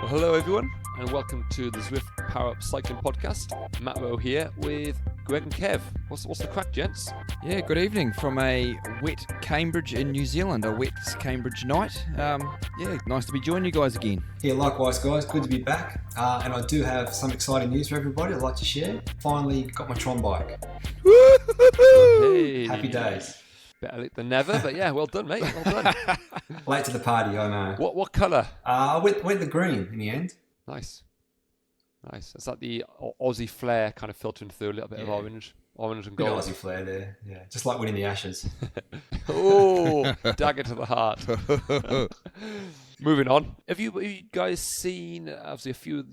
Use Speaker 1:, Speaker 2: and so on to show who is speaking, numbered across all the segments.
Speaker 1: Well, hello everyone, and welcome to the Zwift Power Up Cycling Podcast. Matt Rowe here with Greg and Kev. What's the crack, gents?
Speaker 2: Yeah, good evening from a wet Cambridge in New Zealand, a wet Cambridge night. Yeah, nice to be joining you guys again.
Speaker 3: Yeah, likewise, guys. Good to be back. And I do have some exciting news for everybody I'd like to share. Finally got my Tron bike.
Speaker 1: Hey.
Speaker 3: Happy days.
Speaker 1: Better late than never, but yeah, well done, mate. Well done.
Speaker 3: Late to the party, I know.
Speaker 1: What colour?
Speaker 3: I went the green in the end.
Speaker 1: Nice. It's like the Aussie flair kind of filtering through a little bit of orange and
Speaker 3: Bit
Speaker 1: gold.
Speaker 3: Aussie flair there. Yeah, just like winning the Ashes.
Speaker 1: Oh, dagger to the heart. Moving on. Have you guys seen, obviously, a few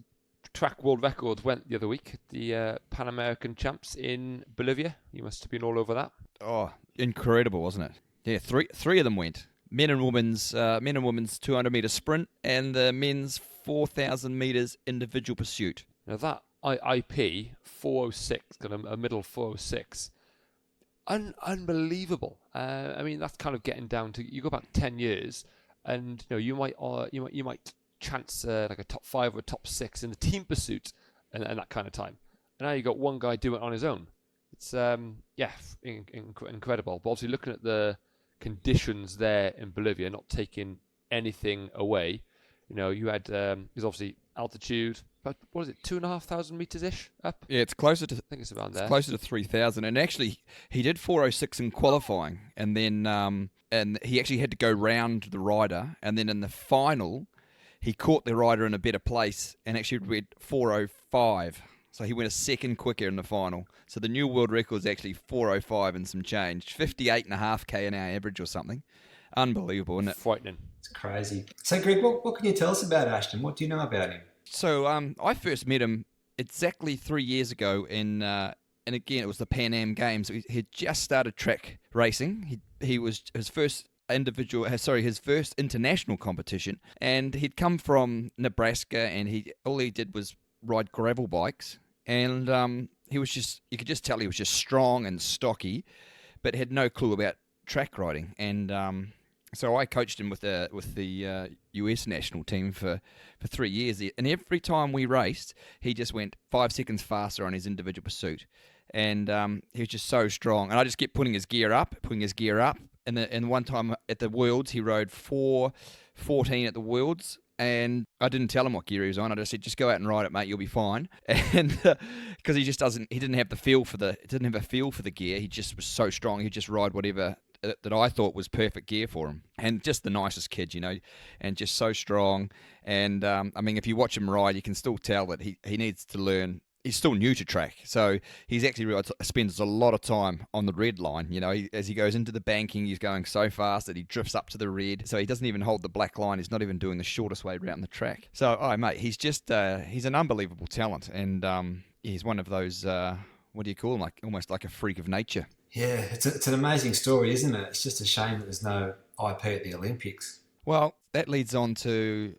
Speaker 1: track world records went the other week, the Pan American champs in Bolivia? You must have been all over that.
Speaker 2: Oh, incredible, wasn't it? Yeah, three of them went. Men and women's 200 metre sprint and the men's 4,000 metres individual pursuit.
Speaker 1: Now that IP 406, got a middle 406, unbelievable. I mean, that's kind of getting down to, you go back 10 years, and you might chance like a top 5 or a top 6 in the team pursuit and that kind of time. And now you got one guy do it on his own. It's incredible. But obviously, looking at the conditions there in Bolivia, not taking anything away, you had there's obviously altitude, but what is it, 2,500 meters ish up?
Speaker 2: Yeah, it's closer to.
Speaker 1: I think it's around there.
Speaker 2: Closer to 3,000, and actually he did 406 in qualifying, and then and he actually had to go round the rider, and then in the final, he caught the rider in a better place and actually went 405. So he went a second quicker in the final. So the new world record is actually 405 and some change, 58.5 k/h average or something. Unbelievable, isn't it?
Speaker 1: Frightening.
Speaker 3: It's crazy. So, Greg, what can you tell us about Ashton? What do you know about him?
Speaker 2: So I first met him exactly 3 years ago and again it was the Pan Am Games. He had just started track racing. He was his first international competition, and he'd come from Nebraska, and all he did was ride gravel bikes, and he was just, you could just tell he was just strong and stocky, but had no clue about track riding. And so I coached him with the US national team for 3 years, and every time we raced, he just went 5 seconds faster on his individual pursuit, and he was just so strong. And I just kept putting his gear up, and one time at the Worlds, he rode 4:14 at the Worlds. And I didn't tell him what gear he was on. I just said, just go out and ride it, mate. You'll be fine. And because he didn't have a feel for the gear. He just was so strong. He'd just ride whatever that I thought was perfect gear for him. And just the nicest kid, and just so strong. And I mean, if you watch him ride, you can still tell that he needs to learn. He's still new to track, so he's actually spends a lot of time on the red line. As he goes into the banking, he's going so fast that he drifts up to the red, so he doesn't even hold the black line. He's not even doing the shortest way around the track. So, mate, he's just he's an unbelievable talent, and he's one of those what do you call him? Almost like a freak of nature.
Speaker 3: Yeah, it's an amazing story, isn't it? It's just a shame that there's no IP at the Olympics.
Speaker 2: Well, that leads on to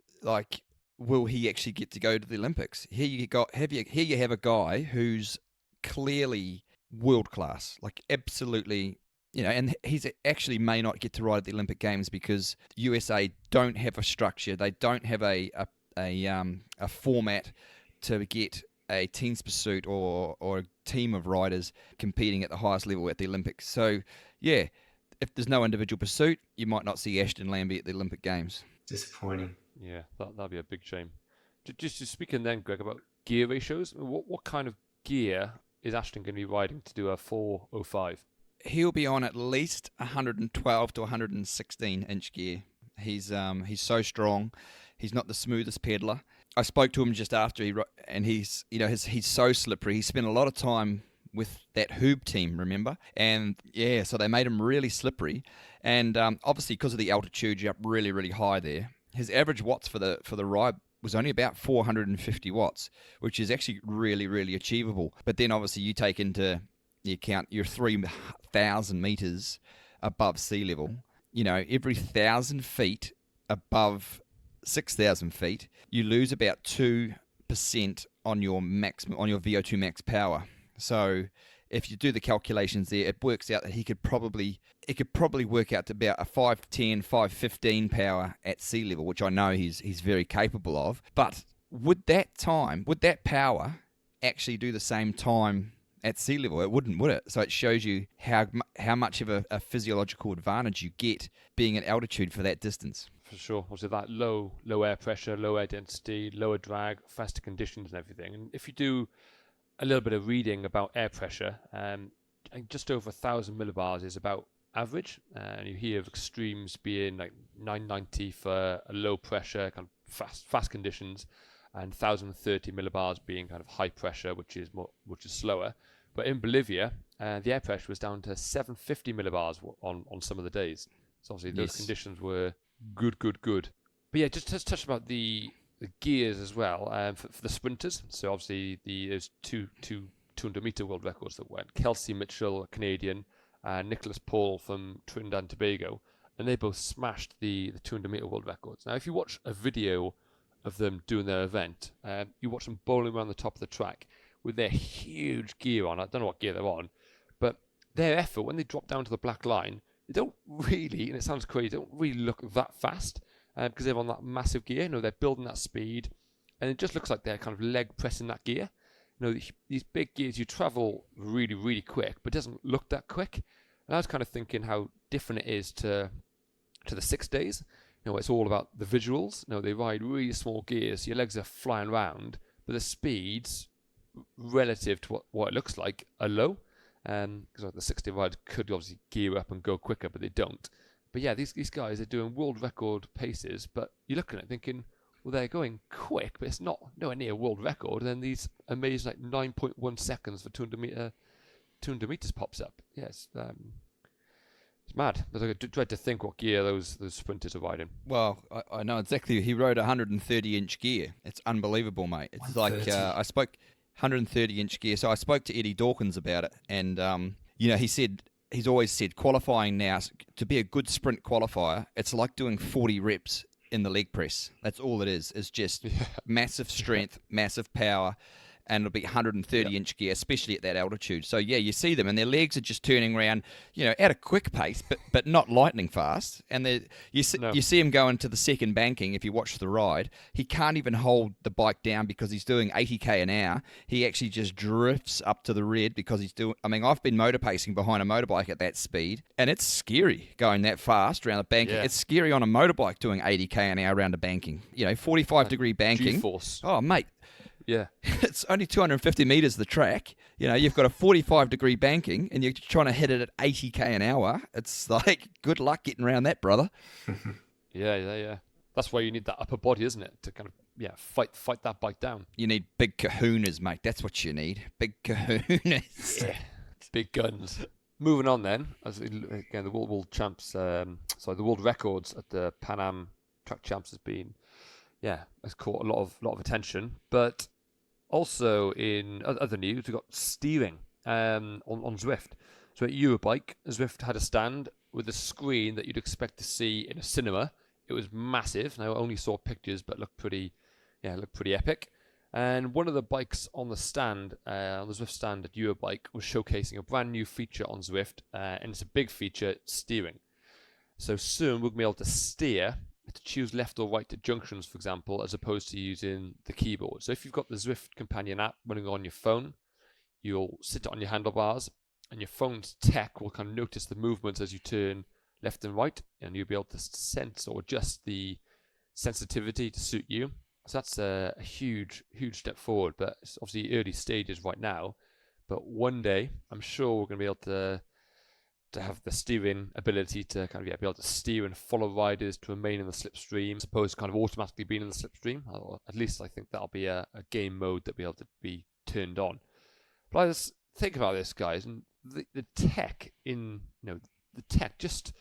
Speaker 2: will he actually get to go to the Olympics? Here you have a guy who's clearly world class, like absolutely, and he's actually may not get to ride at the Olympic Games because the USA don't have a structure. They don't have a format to get a team's pursuit or a team of riders competing at the highest level at the Olympics. So, yeah, if there's no individual pursuit, you might not see Ashton Lambie at the Olympic Games.
Speaker 3: Disappointing.
Speaker 1: Yeah, that'd be a big shame. Just speaking then, Greg, about gear ratios, what kind of gear is Ashton going to be riding to do a 405?
Speaker 2: He'll be on at least 112 to 116 inch gear. He's so strong. He's not the smoothest pedaler. I spoke to him just after he's so slippery. He spent a lot of time with that Hoob team, remember? And yeah, so they made him really slippery. And obviously because of the altitude, you're up really, really high there. His average watts for the ride was only about 450 watts, which is actually really, really achievable. But then obviously you take into the account you're 3,000 meters above sea level. Every 1,000 feet above 6,000 feet, you lose about 2% on your VO2 max power. So if you do the calculations there, it works out that it could probably work out to about a 510, 515 power at sea level, which I know he's very capable of. But would that power actually do the same time at sea level? It wouldn't, would it? So it shows you how much of a physiological advantage you get being at altitude for that distance.
Speaker 1: For sure. Also that low air pressure, low air density, lower drag, faster conditions and everything. And if you do a little bit of reading about air pressure, just over 1,000 millibars is about average. And you hear of extremes being like 990 for a low pressure, kind of fast conditions, and 1,030 millibars being kind of high pressure, which is slower. But in Bolivia, the air pressure was down to 750 millibars on some of the days. So obviously those conditions were good. But yeah, just touch about the gears as well for the sprinters. So obviously there's two 200-meter world records that went. Kelsey Mitchell, a Canadian, Nicholas Paul from Trinidad and Tobago, and they both smashed the 200-meter world records. Now, if you watch a video of them doing their event, you watch them bowling around the top of the track with their huge gear on. I don't know what gear they're on, but their effort, when they drop down to the black line, they don't really, and it sounds crazy, they don't really look that fast because they're on that massive gear. They're building that speed, and it just looks like they're kind of leg pressing that gear. These big gears, you travel really, really quick, but it doesn't look that quick. And I was kind of thinking how different it is to the 6 days. It's all about the visuals. They ride really small gears, your legs are flying around, but the speeds relative to what it looks like are low. Because the 6-day ride could obviously gear up and go quicker, but they don't. But yeah, these guys are doing world record paces, but you're looking at it thinking, well, they're going quick, but it's nowhere near world record. And then these amazing 9.1 seconds for 200 meters pops up. Yes, it's mad. But I dread to think what gear those sprinters are riding.
Speaker 2: Well, I know exactly. He rode a 130-inch gear. It's unbelievable, mate. It's like I spoke 130-inch gear. So I spoke to Eddie Dawkins about it, and he's always said qualifying now, to be a good sprint qualifier, it's like doing 40 reps in the leg press. That's all it is. It's just massive strength, massive power, and it'll be 130-inch gear, especially at that altitude. So yeah, you see them, and their legs are just turning around, at a quick pace, but not lightning fast. And you see him going to the second banking. If you watch the ride, he can't even hold the bike down because he's doing 80k an hour. He actually just drifts up to the red because he's doing. I mean, I've been motor pacing behind a motorbike at that speed, and it's scary going that fast around the banking. Yeah. It's scary on a motorbike doing 80k an hour around a banking. 45-degree banking.
Speaker 1: G-force.
Speaker 2: Oh, mate.
Speaker 1: Yeah.
Speaker 2: It's only 250 metres the track. You've got a 45-degree banking and you're trying to hit it at 80k an hour. It's like, good luck getting around that, brother.
Speaker 1: Yeah. That's why you need that upper body, isn't it? To kind of, fight that bike down.
Speaker 2: You need big kahunas, mate. That's what you need. Big kahunas.
Speaker 1: Yeah. Big guns. Moving on then, again, the world champs, the world records at the Pan Am Track Champs has caught a lot of attention. But also in other news, we've got steering on Zwift. So at Eurobike, Zwift had a stand with a screen that you'd expect to see in a cinema. It was massive. Now I only saw pictures, but looked pretty epic. And one of the bikes on the stand, on the Zwift stand at Eurobike, was showcasing a brand new feature on Zwift, and it's a big feature, steering. So soon we'll be able to steer, to choose left or right at junctions, for example, as opposed to using the keyboard. So if you've got the Zwift companion app running on your phone, you'll sit on your handlebars, and your phone's tech will kind of notice the movements as you turn left and right, and you'll be able to sense or adjust the sensitivity to suit you. So that's a huge step forward, but it's obviously early stages right now. But one day, I'm sure we're going to be able to have the steering ability to kind of be able to steer and follow riders to remain in the slipstream, as opposed to kind of automatically being in the slipstream. Or at least I think that'll be a game mode that will be able to be turned on. But I just think about this, guys, and the tech in the tech just.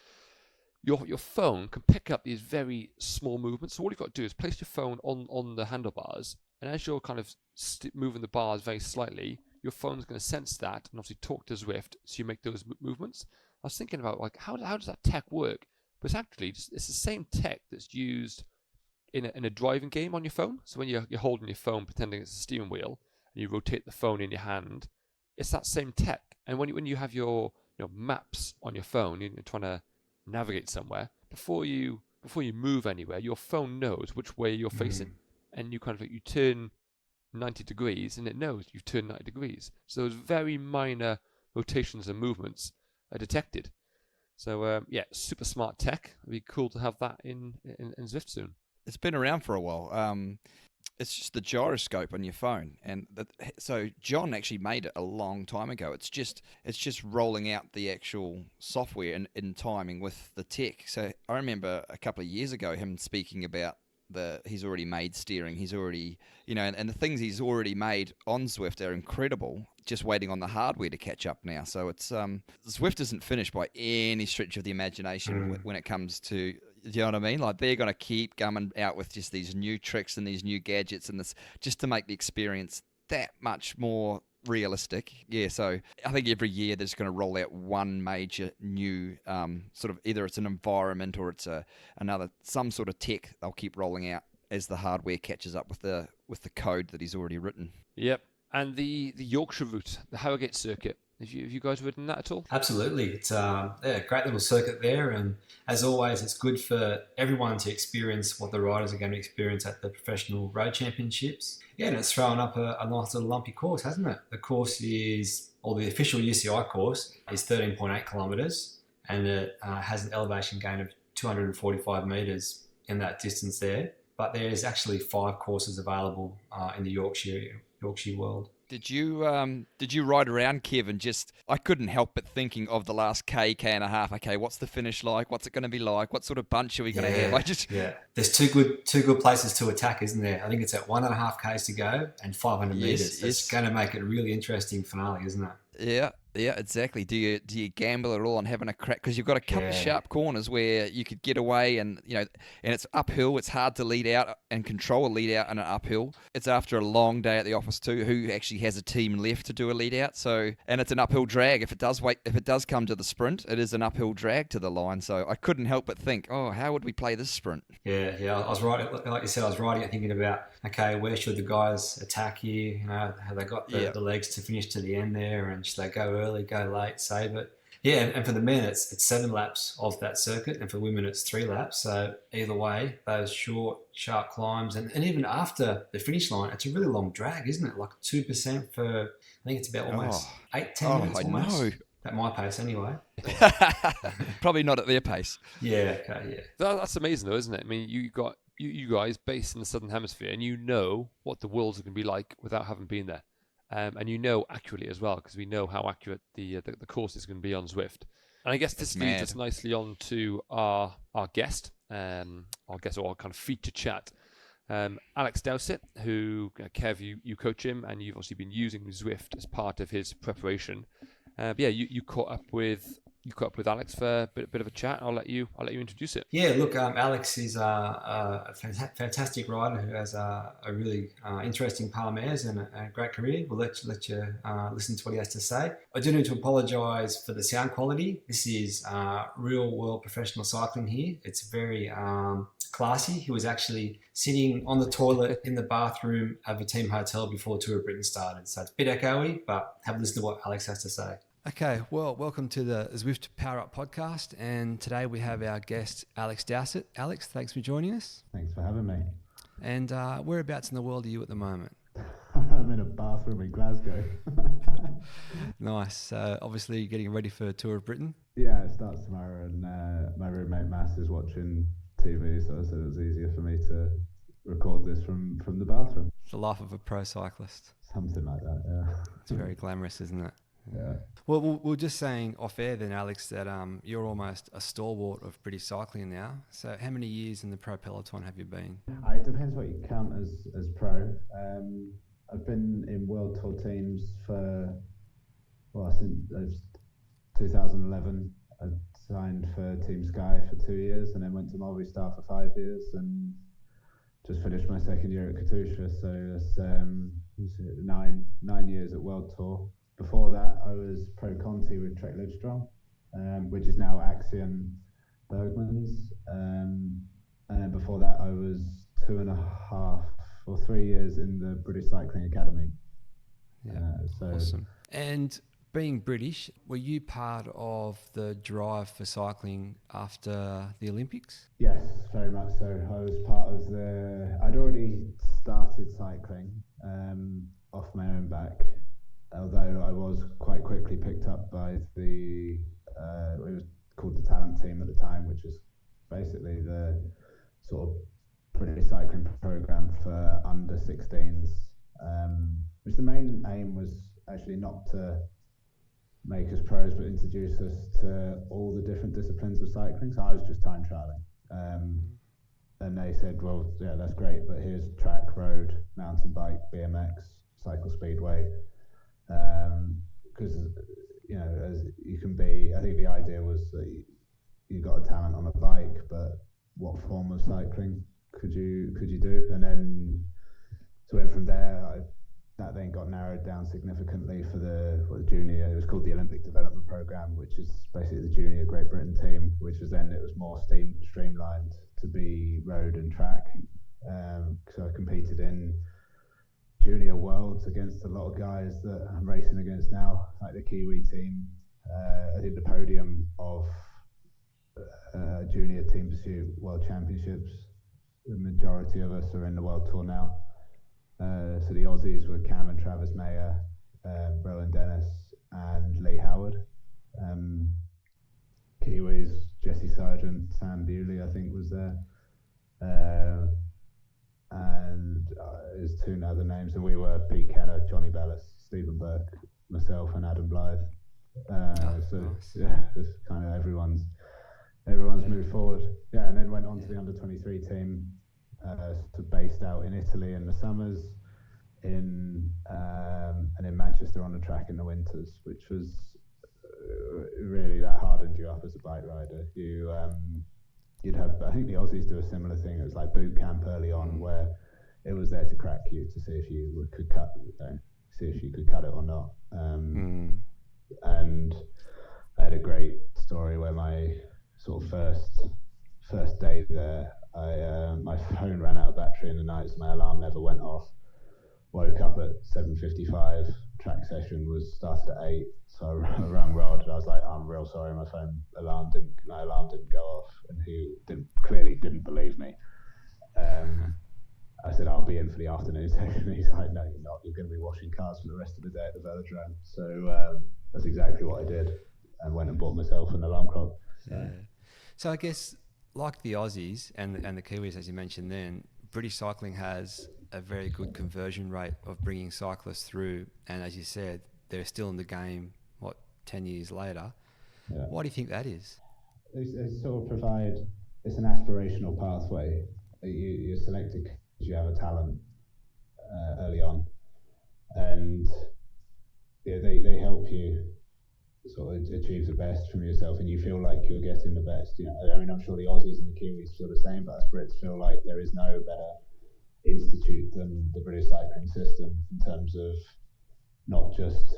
Speaker 1: Your phone can pick up these very small movements. So all you've got to do is place your phone on the handlebars, and as you're kind of moving the bars very slightly, your phone's going to sense that and obviously talk to Zwift so you make those movements. I was thinking about how does that tech work? But it's actually it's the same tech that's used in a driving game on your phone. So when you're holding your phone pretending it's a steering wheel and you rotate the phone in your hand, it's that same tech. And when you have your maps on your phone, you're trying to navigate somewhere, before you move anywhere, your phone knows which way you're facing, and you you turn 90 degrees, and it knows you've turned 90 degrees. So those very minor rotations and movements are detected. So super smart tech. It'd be cool to have that in Zwift soon.
Speaker 2: It's been around for a while. It's just the gyroscope on your phone, and so John actually made it a long time ago. It's just rolling out the actual software in timing with the tech. So I remember a couple of years ago him speaking about he's already made steering. He's already and the things he's already made on Zwift are incredible. Just waiting on the hardware to catch up now. So it's Zwift isn't finished by any stretch of the imagination when it comes to. Do you know what I mean? Like, they're going to keep coming out with just these new tricks and these new gadgets and this just to make the experience that much more realistic. Yeah, so I think every year they're just going to roll out one major new sort of, either it's an environment or it's some sort of tech they'll keep rolling out as the hardware catches up with the code that he's already written.
Speaker 1: Yep. And the Yorkshire route, the Harrogate circuit. Have you guys ridden that at all?
Speaker 3: Absolutely. It's a great little circuit there, and as always, it's good for everyone to experience what the riders are going to experience at the professional road championships. Yeah, and it's thrown up a nice little lumpy course, hasn't it? The course the official UCI course is 13.8 kilometres, and it has an elevation gain of 245 metres in that distance there. But there's actually 5 courses available in the Yorkshire world.
Speaker 2: Did you ride around, Kev, and I couldn't help but thinking of the last K and a half. Okay, what's the finish like? What's it going to be like? What sort of bunch are we going to have?
Speaker 3: There's two good places to attack, isn't there? I think it's at 1.5 Ks to go and 500 meters. It's going to make it a really interesting finale, isn't it?
Speaker 2: Yeah, exactly. Do you gamble at all on having a crack? Because you've got a couple of sharp corners where you could get away, and and it's uphill. It's hard to lead out and control a lead out in an uphill. It's after a long day at the office too. Who actually has a team left to do a lead out? So, and it's an uphill drag. If it does come to the sprint, it is an uphill drag to the line. So I couldn't help but think, how would we play this sprint?
Speaker 3: Yeah. I was right. Like you said, I was riding it thinking about, okay, where should the guys attack here? Have they got the legs to finish to the end there, and should they go early, go late, save it? Yeah, and for the men, it's 7 laps of that circuit, and for women, it's 3 laps. So either way, those short, sharp climbs, and even after the finish line, it's a really long drag, isn't it? Like 2% for, I think it's about almost 8-10 minutes almost. Know. At my pace, anyway.
Speaker 2: Probably not at their pace.
Speaker 3: Yeah, okay, yeah.
Speaker 1: That's amazing, though, isn't it? I mean, you got you guys based in the Southern Hemisphere, and you know what the worlds are going to be like without having been there. And you know accurately as well, because we know how accurate the course is going to be on Zwift. And I guess this leads us nicely on to our guest or kind of feature chat. Alex Dowsett, who, Kev, you coach him, and you've obviously been using Zwift as part of his preparation. You caught up with Alex for a bit of a chat. I'll let you introduce it.
Speaker 3: Yeah, look, Alex is a fantastic rider who has a really interesting Palmares and a great career. We'll let you listen to what he has to say. I do need to apologise for the sound quality. This is real world professional cycling here. It's very classy. He was actually sitting on the toilet in the bathroom of a team hotel before the Tour of Britain started. So it's a bit echoey, but have a listen to what Alex has to say.
Speaker 4: Okay, well, welcome to the Zwift Power Up podcast, and today we have our guest, Alex Dowsett. Alex, thanks for joining us.
Speaker 5: Thanks for having me.
Speaker 4: And whereabouts in the world are you at the moment?
Speaker 5: I'm in a bathroom in Glasgow.
Speaker 4: Nice. Obviously getting ready for Tour of Britain?
Speaker 5: Yeah, it starts tomorrow, and my roommate Mass is watching TV, so I said it was easier for me to record this from the bathroom.
Speaker 4: The life of a pro cyclist.
Speaker 5: Something like that, yeah.
Speaker 4: It's very glamorous, isn't it?
Speaker 5: Yeah.
Speaker 4: Well, we're just saying off air then, Alex, that you're almost a stalwart of British cycling now. So how many years in the pro peloton have you been?
Speaker 5: It depends what you count as pro. I've been in World Tour teams since 2011. I signed for Team Sky for 2 years and then went to Movistar for 5 years and just finished my second year at Katusha. So that's 9 years at World Tour. Before that, I was Pro Conti with Trek Livestrong, which is now Axiom Bergmans. And then before that, I was 2.5 or 3 years in the British Cycling Academy.
Speaker 4: Yeah, awesome. And Being British, were you part of the drive for cycling after the Olympics?
Speaker 5: Yes, very much so. I was part of I'd already started cycling off my own back, although I was quite quickly picked up by it was called the Talent Team at the time, which was basically the sort of British cycling program for under 16s, which the main aim was actually not to make us pros, but introduce us to all the different disciplines of cycling. So I was just time trialing. And they said, well, yeah, that's great, but here's track, road, mountain bike, BMX, cycle speedway. Because, as you can be, I think the idea was that you got a talent on a bike, but what form of cycling could you do? And then, so went from there, that then got narrowed down significantly for the junior. It was called the Olympic Development Programme, which is basically the junior Great Britain team, which was then, it was more streamlined to be road and track. So I competed in junior worlds against a lot of guys that I'm racing against now, like the Kiwi team. I did the podium of junior team pursuit world championships. The majority of us are in the world tour now. So the Aussies were Cam and Travis Mayer, Rowan Dennis and Lee Howard. Kiwis, Jesse Sargent, Sam Bewley, I think, was there. And there's two other names, and we were Pete Kenner, Johnny Bellis, Stephen Burke, myself, and Adam Blythe. Just kind of everyone's moved forward. Yeah, and then went on to the under-23 team, based out in Italy in the summers, and in Manchester on the track in the winters, which was really, that hardened you up as a bike rider. You'd have, I think the Aussies do a similar thing. It was like boot camp early on, where it was there to crack you, to see if you could cut it or not. And I had a great story where my sort of first day there, my phone ran out of battery in the night, so my alarm never went off. Woke up at 7:55. Track session started at 8. So I rang Rod. I was like, I'm real sorry, my alarm didn't go off, and he clearly didn't believe me. I said, I'll be in for the afternoon session. He's like, no, you're not. You're going to be washing cars for the rest of the day at the velodrome. So that's exactly what I did, and went and bought myself an alarm clock.
Speaker 4: So I guess, like the Aussies and the Kiwis, as you mentioned then, British cycling has a very good conversion rate of bringing cyclists through, and as you said, they're still in the game, 10 years later. Yeah. Why do you think that is?
Speaker 5: It's sort of it's an aspirational pathway. You're selected because you have a talent early on, and they help you sort of achieve the best from yourself, and you feel like you're getting the best. I mean, I'm sure the Aussies and the Kiwis feel the same, but us Brits feel like there is no better institute than the British cycling system in terms of not just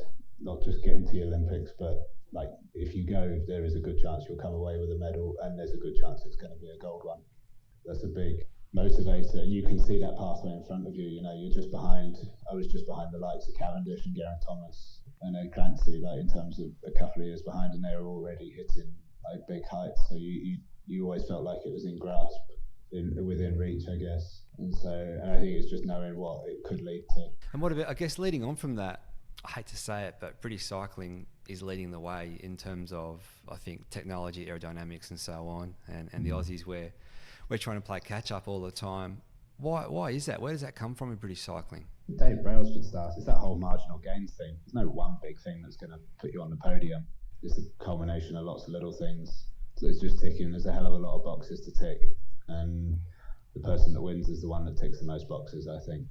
Speaker 5: getting to the Olympics, but like, if you go, there is a good chance you'll come away with a medal, and there's a good chance it's going to be a gold one. That's a big motivator, and you can see that pathway in front of you. You're just behind. I was just behind the likes of Cavendish and Geraint Thomas and Ed Clancy, like in terms of a couple of years behind, and they were already hitting like big heights. So you always felt like it was in grasp, within reach, I guess. And I think it's just knowing what it could lead to.
Speaker 4: And what about, I guess, leading on from that, I hate to say it, but British cycling is leading the way in terms of, I think, technology, aerodynamics and so on, and the Aussies, we're trying to play catch up all the time. Why is that? Where does that come from in British cycling?
Speaker 5: Dave Brailsford starts. It's that whole marginal gains thing. There's no one big thing that's going to put you on the podium. It's a culmination of lots of little things. So it's just ticking. There's a hell of a lot of boxes to tick, and the person that wins is the one that ticks the most boxes, I think.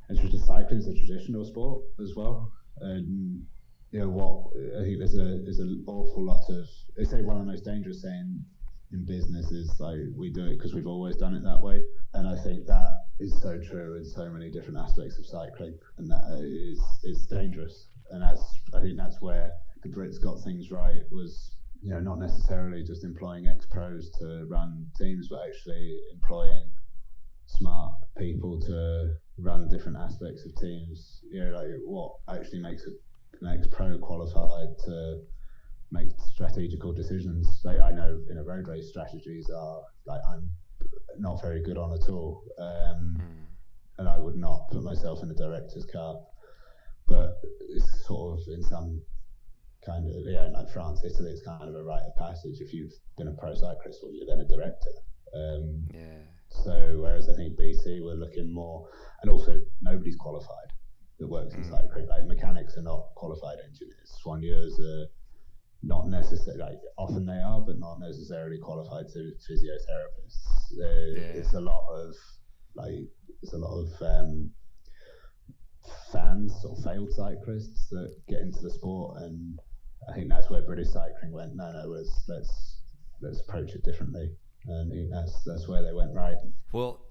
Speaker 5: And cycling is a traditional sport as well. And what I think there's an awful lot of, they say one of the most dangerous saying in business is like, we do it because we've always done it that way. And I think that is so true in so many different aspects of cycling, and that is dangerous. And I think that's where the Brits got things right, was not necessarily just employing ex-pros to run teams, but actually employing smart people to run different aspects of teams. Like what actually makes next pro qualified to make strategical decisions. Like, I know in a road race, strategies are like I'm not very good on at all, and I would not put myself in the director's car. But it's sort of in some kind of like France, Italy, it's kind of a rite of passage. If you've been a pro cyclist, well, you're then a director. So whereas I think BC we're looking more, and also nobody's qualified that works in cycling. Like mechanics are not qualified engineers. Soigneurs are not necessarily, like often they are, but not necessarily qualified to physiotherapists. It's a lot of fans or failed cyclists that get into the sport, and I think that's where British cycling went. No, let's approach it differently, and I think that's where they went right.
Speaker 4: Well,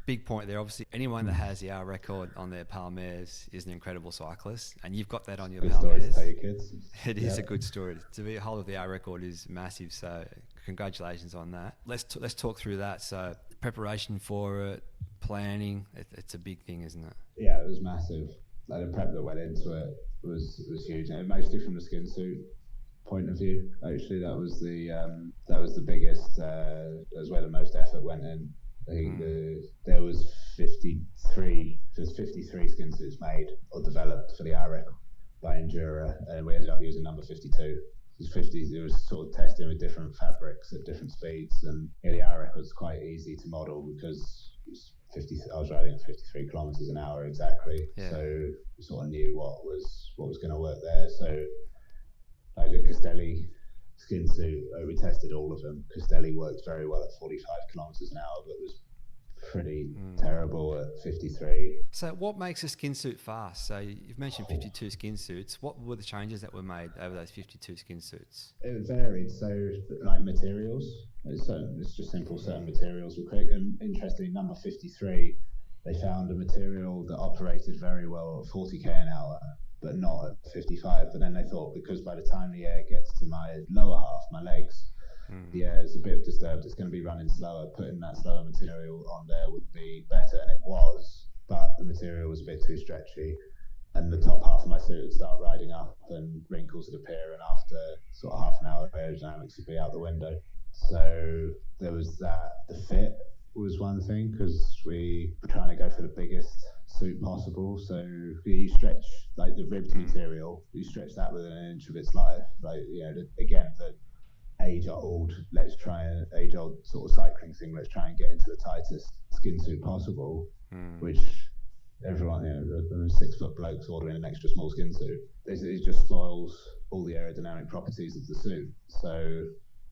Speaker 4: big point there. Obviously, anyone that has the hour record on their Palmares is an incredible cyclist, and you've got that on your
Speaker 5: Good story to
Speaker 4: Palmares.
Speaker 5: tell your kids.
Speaker 4: It is a good story. To be a hold of the hour record is massive. So congratulations on that. Let's talk through that. So preparation for it, planning. It's a big thing, isn't it?
Speaker 5: Yeah, it was massive. Like the prep that went into it was huge, and mostly from the skin suit point of view. Actually, that was the biggest. That was where the most effort went in. I think there was 53 skin suits made or developed for the hour record by Endura, and we ended up using number 52. It was sort of testing with different fabrics at different speeds, and the hour record was quite easy to model because I was riding at 53 kilometers an hour exactly, so we sort of knew what was going to work there. So like the Castelli skin suit, we tested all of them. Castelli worked very well at 45 kilometers an hour, but was pretty terrible at 53.
Speaker 4: So what makes a skin suit fast? So you've mentioned 52 skin suits. What were the changes that were made over those 52 skin suits?
Speaker 5: It varied. So like materials, it's just simple. Certain materials were quick, and interestingly, number 53, they found a material that operated very well at 40k an hour, but not at 55. But then they thought, because by the time the air gets to my lower half, my legs, the air is a bit disturbed, it's going to be running slower. Putting that slower material on there would be better, and it was, but the material was a bit too stretchy, and the top half of my suit would start riding up and wrinkles would appear, and after sort of half an hour, aerodynamics would be out the window. So there was that. The fit was one thing, because we were trying to go for the biggest suit possible. So you stretch like the ribbed material, you stretch that within an inch of its life. Like, again, the age-old sort of cycling thing. Let's try and get into the tightest skin suit possible, which everyone, the 6 foot blokes ordering an extra small skin suit. It just spoils all the aerodynamic properties of the suit. So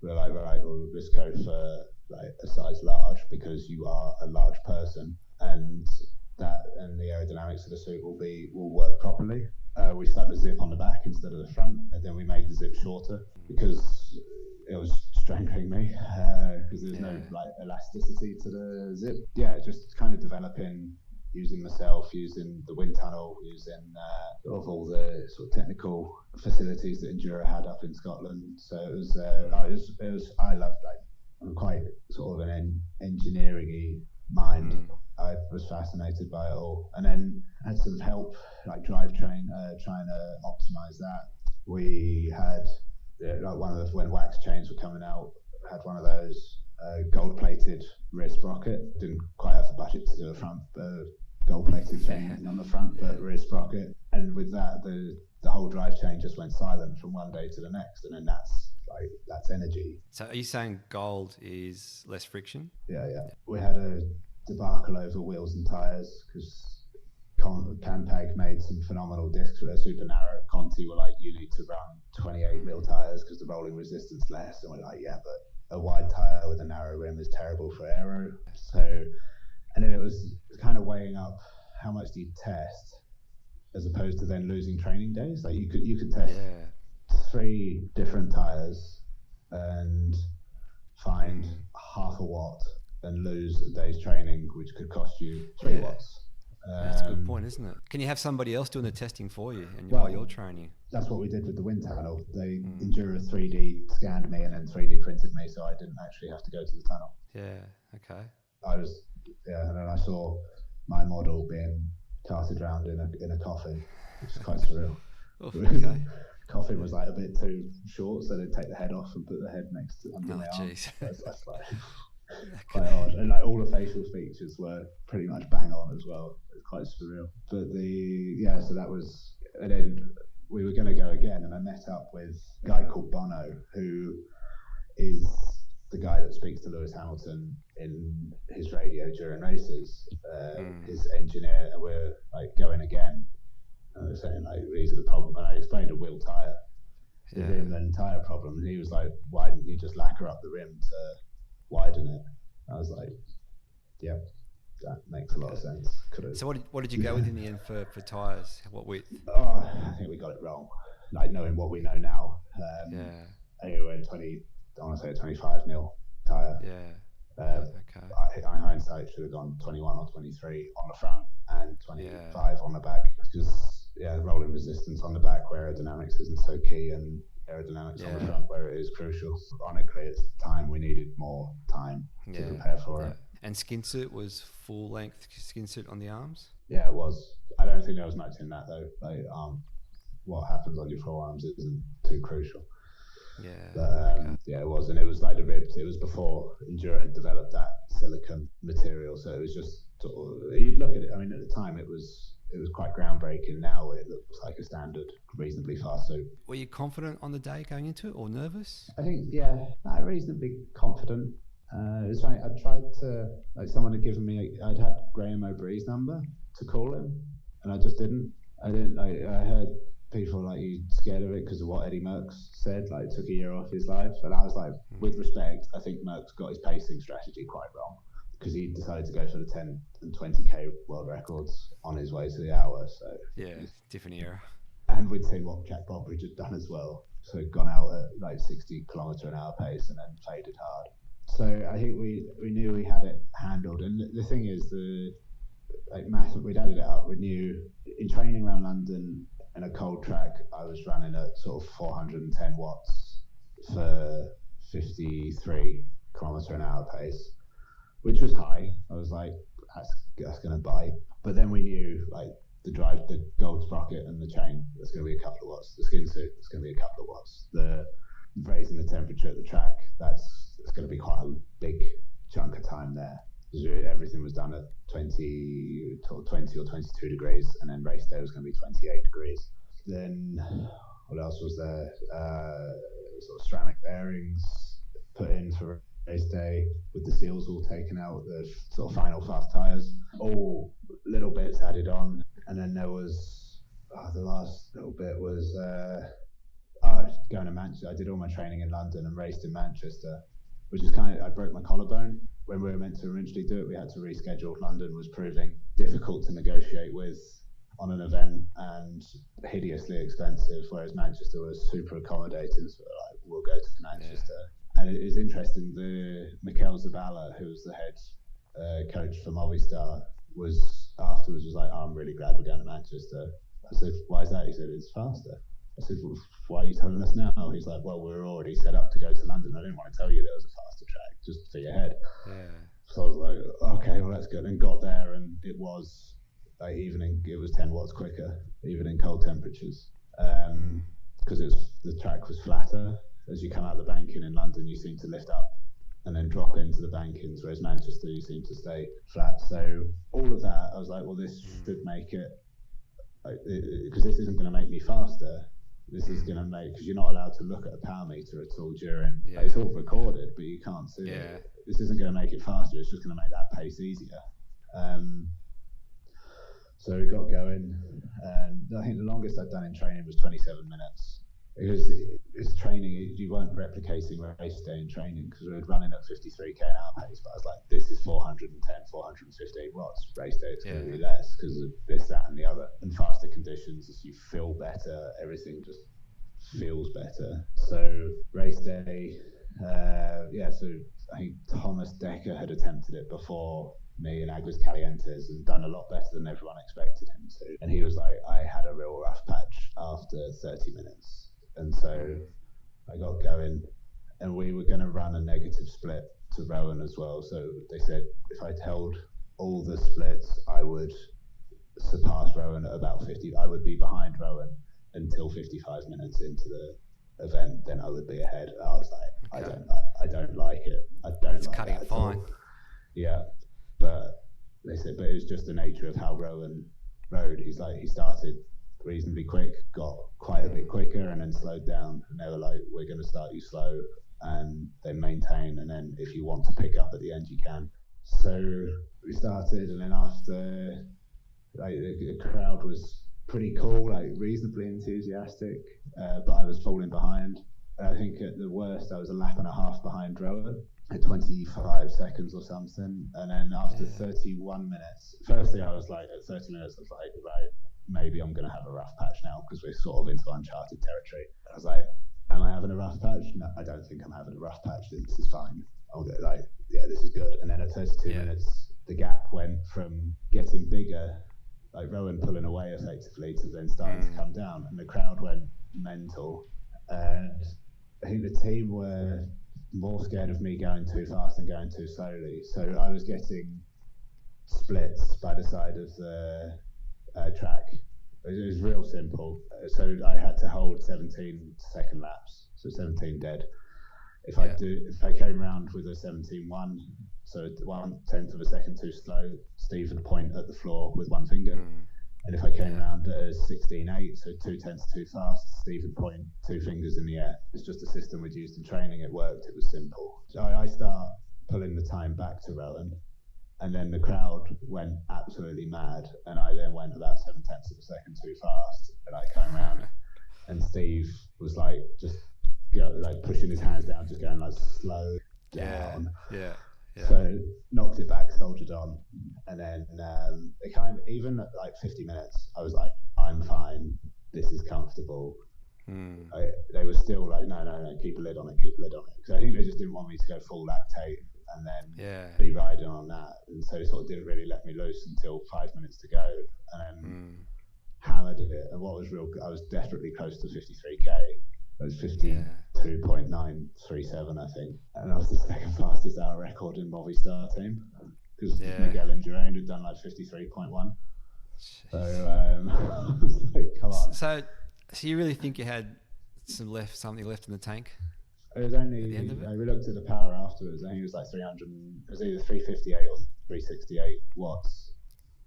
Speaker 5: we're like, right, well, let's go for like a size large, because you are a large person, and the aerodynamics of the suit will work properly. We stuck the zip on the back instead of the front, and then we made the zip shorter because it was strangling me, because there's no like elasticity to the zip. Yeah, just kind of developing, using myself, using the wind tunnel, using all the sort of technical facilities that Endura had up in Scotland. So it was I loved, like, I'm quite sort of an engineering-y mind. I was fascinated by it all, and then had some help, like drivetrain, trying to optimize that. We had like when wax chains were coming out, had one of those gold-plated rear sprocket. Didn't quite have the budget to do a front gold-plated thing on the front, but rear sprocket. And with that, the whole drivetrain just went silent from one day to the next, and then that's energy.
Speaker 4: So are you saying gold is less friction?
Speaker 5: Yeah. We had a debacle over wheels and tyres, because Campag made some phenomenal discs that are super narrow. Conti were like, you need to run 28 mil tyres because the rolling resistance less, and we're like, yeah, but a wide tyre with a narrow rim is terrible for aero. So, and then it was kind of weighing up how much do you test, as opposed to then losing training days. Like you could test 3 different tyres and find half a watt and lose a day's training, which could cost you 3 watts.
Speaker 4: That's a good point, isn't it? Can you have somebody else doing the testing for you while you're training?
Speaker 5: That's what we did with the wind tunnel. They Endura 3D scanned me and then 3D printed me, so I didn't actually have to go to the tunnel.
Speaker 4: Yeah, okay.
Speaker 5: And then I saw my model being carted around in a coffin, which is quite surreal.
Speaker 4: Oh, okay.
Speaker 5: Coffin was like a bit too short, so they'd take the head off and put the head next to under my arm.
Speaker 4: Jeez.
Speaker 5: That's like quite odd. And like all the facial features were pretty much bang on as well. It was quite surreal. But so that was, and then we were going to go again, and I met up with a guy called Bono, who is the guy that speaks to Lewis Hamilton in his radio during races, his engineer, and we're like going again. And I was saying like, these are the problem, and I explained a wheel tyre, the rim and tyre problem, and he was like, why didn't you just lacquer up the rim to widen it? I was like, yeah, that makes a lot of sense.
Speaker 4: So what did you go with in the end for tyres? What width?
Speaker 5: I think we got it wrong. Like knowing what we know now. I think we went 20. I want to say a 25 mil tyre.
Speaker 4: Okay.
Speaker 5: In hindsight, should have gone 21 or 23 on the front and 25 on the back, because rolling resistance on the back where aerodynamics isn't so key, and aerodynamics on the front where it is crucial. Ironically, it's time we needed more time to prepare for it.
Speaker 4: And skin suit was full length skin suit on the arms?
Speaker 5: Yeah, it was. I don't think there was much in that though. Like, what happens on your forearms isn't too crucial. It was, and it was like the ribs. It was before Enduro had developed that silicone material, so it was just sort of, you'd look at it. I mean, at the time it was quite groundbreaking. Now it looks like a standard, reasonably fast suit.
Speaker 4: Were you confident on the day going into it, or nervous?
Speaker 5: I think reasonably confident. It was funny. I tried to, like, someone had given me. I'd had Graham O'Bree's number to call him, and I just didn't. I didn't. Like, I heard people like, you scared of it because of what Eddie Merckx said, like took a year off his life, and I was like, with respect, I think Merckx got his pacing strategy quite wrong, because he decided to go for the 10 and 20k world records on his way to the hour. So
Speaker 4: different era.
Speaker 5: And we'd seen what Jack Bobridge had done as well, so he'd gone out at like 60 kilometre an hour pace and then faded hard. So I think we knew we had it handled, and the thing is, we'd added it up. We knew in training around London in a cold track, I was running at sort of 410 watts for 53 kilometre an hour pace, which was high. I was like, that's going to bite. But then we knew, like, the gold sprocket and the chain, that's going to be a couple of watts. The skin suit, it's going to be a couple of watts. The raising the temperature at the track, it's going to be quite a big chunk of time there. Everything was done at 20 or 22 degrees, and then race day was going to be 28 degrees. Then what else was there? Sort of ceramic bearings put in for race day, with the seals all taken out, the sort of final fast tyres, all little bits added on. And then there was the last little bit was going to Manchester. I did all my training in London and raced in Manchester, which is I broke my collarbone. When we were meant to originally do it, we had to reschedule. London was proving difficult to negotiate with on an event and hideously expensive, whereas Manchester was super accommodating. So we'll go to Manchester. And it is interesting, Mikel Zabala, who was the head coach for Movistar, was like, I'm really glad we're going to Manchester. I said, why is that? He said, it's faster. I said, well, why are you telling us now? He's like, well, we're already set up to go to London. I didn't want to tell you there was a faster track, just for your head. So I was like, okay, well, that's good. And got there, and it was like, it was 10 watts quicker, even in cold temperatures, because the track was flatter. As you come out the banking in London, you seem to lift up and then drop into the bankings, whereas Manchester, you seem to stay flat. So all of that, I was like, well, this should make it, because this isn't going to make me faster. This is going to because you're not allowed to look at a power meter at all during, it's all recorded, but you can't see it. This isn't going to make it faster, it's just going to make that pace easier. So we got going, and I think the longest I'd done in training was 27 minutes. Because it's training, you weren't replicating race day in training, because we were running at 53k an hour pace, but I was like, this is 410, 415 watts. Race day, it's going to be less because of this, that, and the other. And faster conditions, as you feel better, everything just feels better. So race day, so I think Thomas Decker had attempted it before me in Aguas Calientes and done a lot better than everyone expected him to. And he was like, I had a real rough patch after 30 minutes. And so I got going, and we were going to run a negative split to Rowan as well. So they said if I'd held all the splits, I would surpass Rowan at about 50. I would be behind Rowan until 55 minutes into the event, then I would be ahead. I was like,
Speaker 2: Okay.
Speaker 5: I don't like it. I don't
Speaker 4: It's
Speaker 5: like
Speaker 4: cutting
Speaker 5: that
Speaker 4: it
Speaker 5: at all.
Speaker 4: fine.
Speaker 5: Yeah, but they said, but it was just the nature of how Rowan rode. He's like, he started reasonably quick, got quite a bit quicker, and then slowed down. And they were like, we're going to start you slow, and then maintain, and then if you want to pick up at the end, you can. So we started, and then after, like, the crowd was pretty cool, like reasonably enthusiastic, but I was falling behind. I think at the worst I was a lap and a half behind Rowan at 25 seconds or something, and then after 31 minutes, firstly I was like, at 30 minutes I was like, right, maybe I'm going to have a rough patch now, because we're sort of into uncharted territory. I was like, am I having a rough patch? No, I don't think I'm having a rough patch. This is fine. I'll go, like, yeah, this is good. And then at 32 minutes, the gap went from getting bigger, like Rowan pulling away effectively, to then starting to come down, and the crowd went mental. And I think the team were more scared of me going too fast than going too slowly. So I was getting splits by the side of the track. It was real simple. So I had to hold 17 second laps, so 17 dead. If I came round with a 17.1, so 1/10 of a second too slow, Steve would point at the floor with one finger. And if I came round at a 16.8, so 2/10 too fast, Steve would point two fingers in the air. It's just a system we'd used in training. It worked. It was simple. So I start pulling the time back to Rowan, and then the crowd went absolutely mad, and I then went about 7/10 of a second too fast, and I came round, and Steve was like just like pushing his hands down, just going like slow down.
Speaker 4: Yeah.
Speaker 5: So knocked it back, soldiered on, and then it kind of, even at like 50 minutes, I was like, I'm fine, this is comfortable. They were still like, no, keep a lid on it, because I think they just didn't want me to go full lactate and then be riding on that, and so they sort of didn't really let me loose until 5 minutes to go, and then hammered it. And what was real, I was desperately close to 53k. It was 52.937, I think, and I was the second fastest hour record in Movistar team, because Miguel and Geraint had done like 53.1. So I was like, come on.
Speaker 4: So you really think you had something left in the tank?
Speaker 5: It was only, we looked at the power afterwards. I think it was like 300, it was either 358 or 368 watts.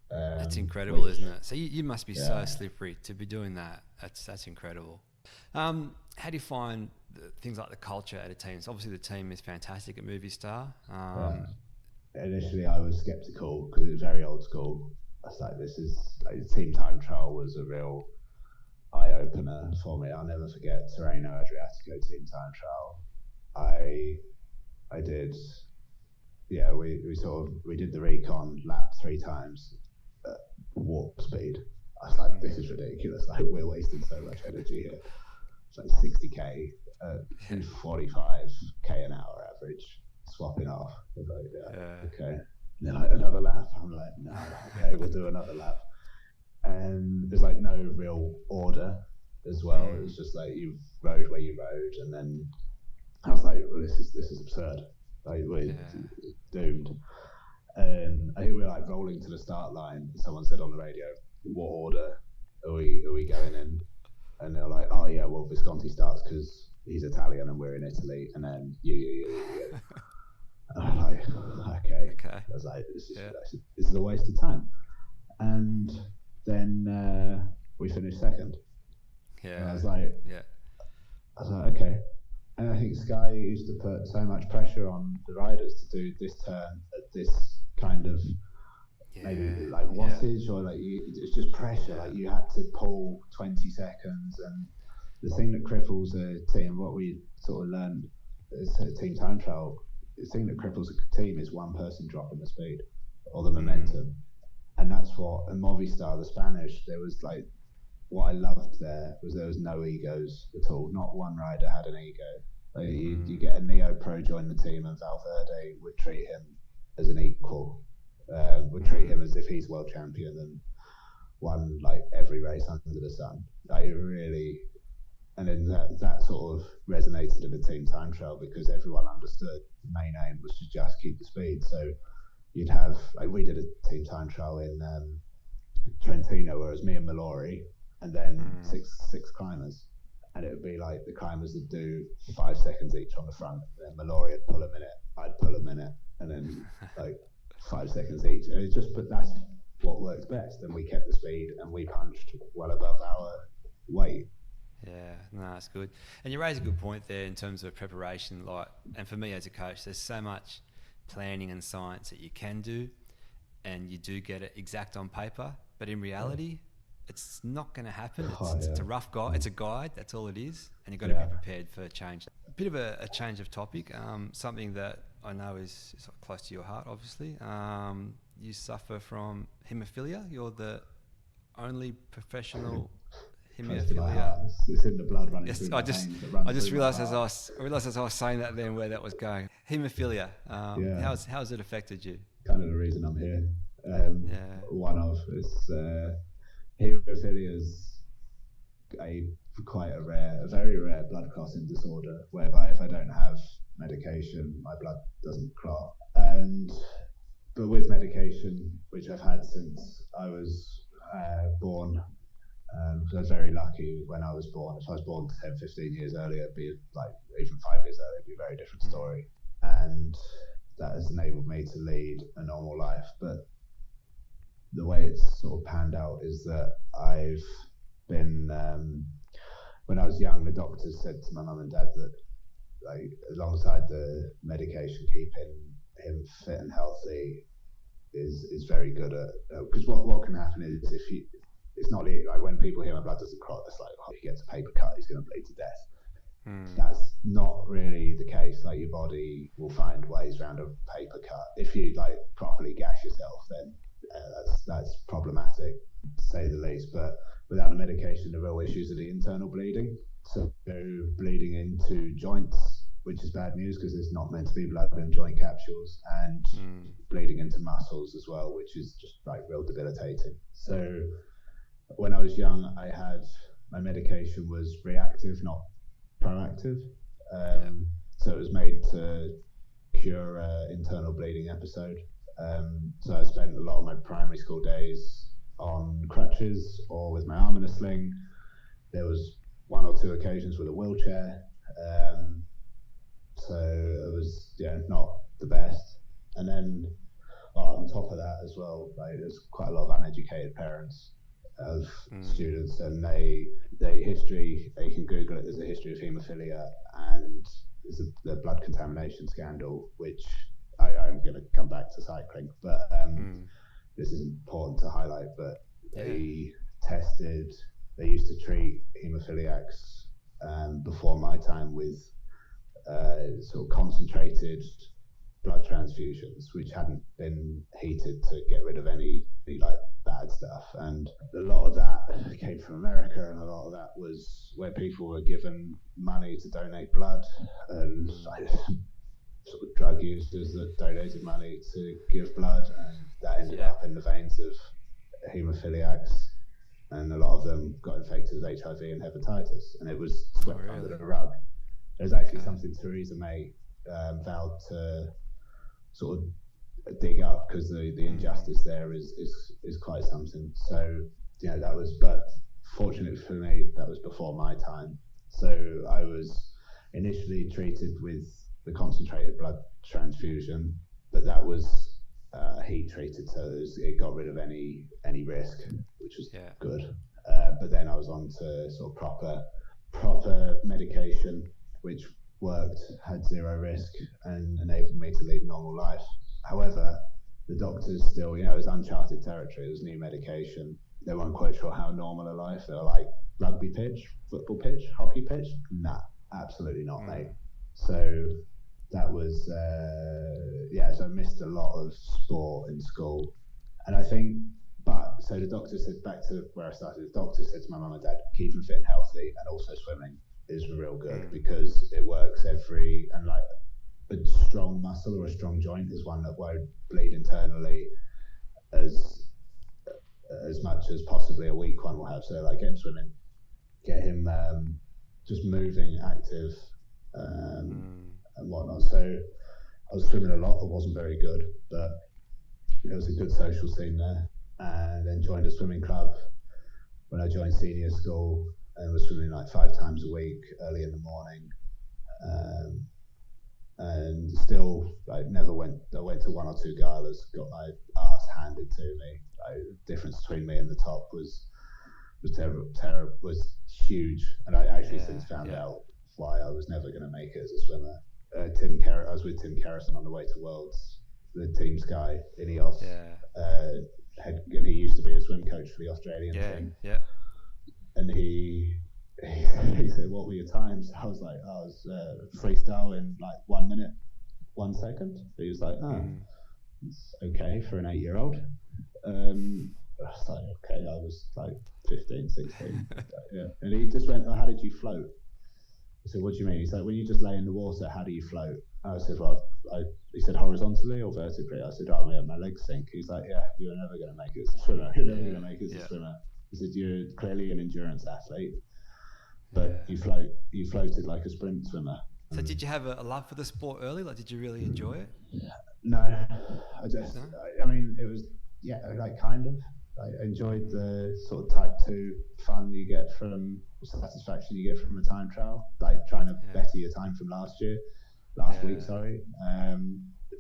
Speaker 4: That's incredible, isn't it? So you must be so slippery to be doing that. That's incredible. How do you find things like the culture at a team? So obviously the team is fantastic at Movistar.
Speaker 5: Initially I was sceptical because it was very old school. I was like, this is, like, team time trial was a real eye-opener for me. I'll never forget Tirreno Adriatico team time trial. I did, we did the recon lap 3 times at warp speed. I was like, this is ridiculous. Like, we're wasting so much energy here. It's like 60k, 45k an hour average, swapping off. Like, okay. And then like another lap. I'm like, no, okay, we'll do another lap. And there's like no real order as well. It was just like you rode where you rode, and then I was like, well, this is absurd. Like, we're doomed. And I think we were like rolling to the start line. Someone said on the radio, what order are we going in? And they're like, oh yeah, well, Visconti starts because he's Italian and we're in Italy, and then you. And I'm like, okay. I was like, this is a waste of time. And then we finished second. And I was like, okay. And I think Sky used to put so much pressure on the riders to do this turn at this kind of maybe like wattage, or like it's just pressure. Like you had to pull 20 seconds, and the thing that cripples a team, what we sort of learned as a team time trial, the thing that cripples a team is one person dropping the speed or the momentum, and that's what in Movistar, the Spanish, there was like, what I loved there was no egos at all. Not one rider had an ego. Like you get a Neo Pro join the team, and Valverde would treat him as an equal. Would treat him as if he's world champion and won like every race under the sun. Like it really, and then that sort of resonated in the team time trial, because everyone understood the main aim was to just keep the speed. So you'd have, like, we did a team time trial in Trentino, where it was me and Mallory, and then six climbers. And it would be like the climbers would do 5 seconds each on the front, and then Mallory would pull a minute, I'd pull a minute, and then like 5 seconds each. And it's just, but that's what worked best. And we kept the speed, and we punched well above our weight.
Speaker 4: Yeah, no, that's good. And you raise a good point there in terms of preparation. Like, and for me as a coach, there's so much planning and science that you can do, and you do get it exact on paper, but in reality, it's not going to happen. It's a rough guide. It's a guide. That's all it is, and you've got to be prepared for change. A bit of a change of topic. Something that I know is close to your heart, obviously. You suffer from haemophilia. You're the only professional haemophilia.
Speaker 5: It's in the blood running.
Speaker 4: Yes,
Speaker 5: through
Speaker 4: I just realised as I was saying that then where that was going. Haemophilia. How's it affected you?
Speaker 5: Kind of the reason I'm here. One of it's haemophilia is quite a very rare blood clotting disorder, whereby if I don't have medication, my blood doesn't clot. But with medication, which I've had since I was born, I was very lucky when I was born. If I was born 10, 15 years earlier, it'd be like even 5 years earlier, it'd be a very different story. And that has enabled me to lead a normal life. But the way it's sort of panned out is that I've been, when I was young, the doctors said to my mum and dad that, like, alongside the medication, keeping him fit and healthy is very good at, because what can happen is it's not like when people hear my blood doesn't clot, it's like, oh, he gets a paper cut, he's going to bleed to death. That's not really the case. Like, your body will find ways around a paper cut. If you like properly gash yourself, then that's problematic, to say the least. But without the medication, the real issues are the internal bleeding. So bleeding into joints, which is bad news because there's not meant to be blood in joint capsules, and bleeding into muscles as well, which is just like real debilitating. So when I was young, my medication was reactive, not proactive. So it was made to cure internal bleeding episode. So I spent a lot of my primary school days on crutches or with my arm in a sling. There was 1 or 2 occasions with a wheelchair. So it was not the best. And then on top of that as well, like, there's quite a lot of uneducated parents of students, and they can Google it. There's a history of haemophilia, and there's the blood contamination scandal, which I'm going to come back to cycling, but this is important to highlight. But they used to treat haemophiliacs before my time with sort of concentrated blood transfusions, which hadn't been heated to get rid of any like bad stuff. And a lot of that came from America, and a lot of that was where people were given money to donate blood, and sort of drug users that donated money to give blood, and that ended up in the veins of haemophiliacs, and a lot of them got infected with HIV and hepatitis, and it was swept under the rug. There's actually something Theresa May vowed to sort of dig up, because the injustice there is quite something. So that was, but fortunately for me, that was before my time. So I was initially treated with the concentrated blood transfusion, but that was heat treated, so it got rid of any risk, which was good. But then I was on to sort of proper medication, which worked, had 0 risk, and enabled me to lead a normal life. However, the doctors still, it was uncharted territory. It was new medication. They weren't quite sure how normal a life. They were like, rugby pitch, football pitch, hockey pitch? Nah, absolutely not, mate. So that was, so I missed a lot of sport in school. And I think, so the doctor said, back to where I started, the doctor said to my mum and dad, keep them fit and healthy, and also swimming is real good, because it works and like a strong muscle or a strong joint is one that won't bleed internally as much as possibly a weak one will have. So like, get him swimming, get him just moving, active, and whatnot. So I was swimming a lot. It wasn't very good, but it was a good social scene there. And then joined a swimming club when I I joined senior school and was swimming like 5 times a week, early in the morning. And still, never went. I went to 1 or 2 galas, got my ass handed to me. The difference between me and the top was terrible, was huge. And I actually since found out why I was never going to make it as a swimmer. I was with Tim Kerrison on the way to Worlds, the team's guy in EOS. And he used to be a swim coach for the Australian team. And he said, "What were your times?" I was like, "I was freestyle in like 1 minute, 1 second." He was like, "It's okay for an 8-year-old." I was like, "Okay." I was like 15, 16. And he just went, "Oh, how did you float?" I said, "What do you mean?" He's like, "When you just lay in the water, how do you float?" I said, "Well," he said, "horizontally or vertically?" I said, "Oh, yeah, my legs sink." He's like, "Yeah, you're never going to make it as a swimmer. You're never going to make it as a swimmer." He said, "You're clearly an endurance athlete, but you floated like a sprint swimmer."
Speaker 4: So did you have a love for the sport early? Like, did you really enjoy it?
Speaker 5: No, I mean, it was, like kind of. I enjoyed the sort of type 2 fun you get from, satisfaction you get from a time trial, like trying to better your time from last week, sorry.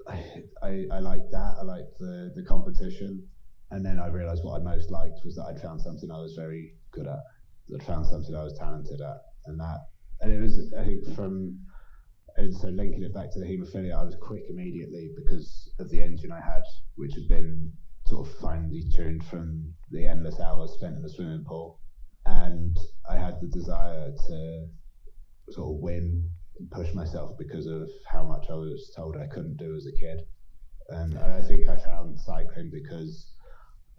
Speaker 5: I liked that. I liked the competition. And then I realised what I most liked was that I'd found something I was very good at. I'd found something I was talented at. And it was, I think, and so linking it back to the haemophilia, I was quick immediately because of the engine I had, which had been sort of finely tuned from the endless hours spent in the swimming pool. And I had the desire to sort of win and push myself because of how much I was told I couldn't do as a kid. And I think I found cycling because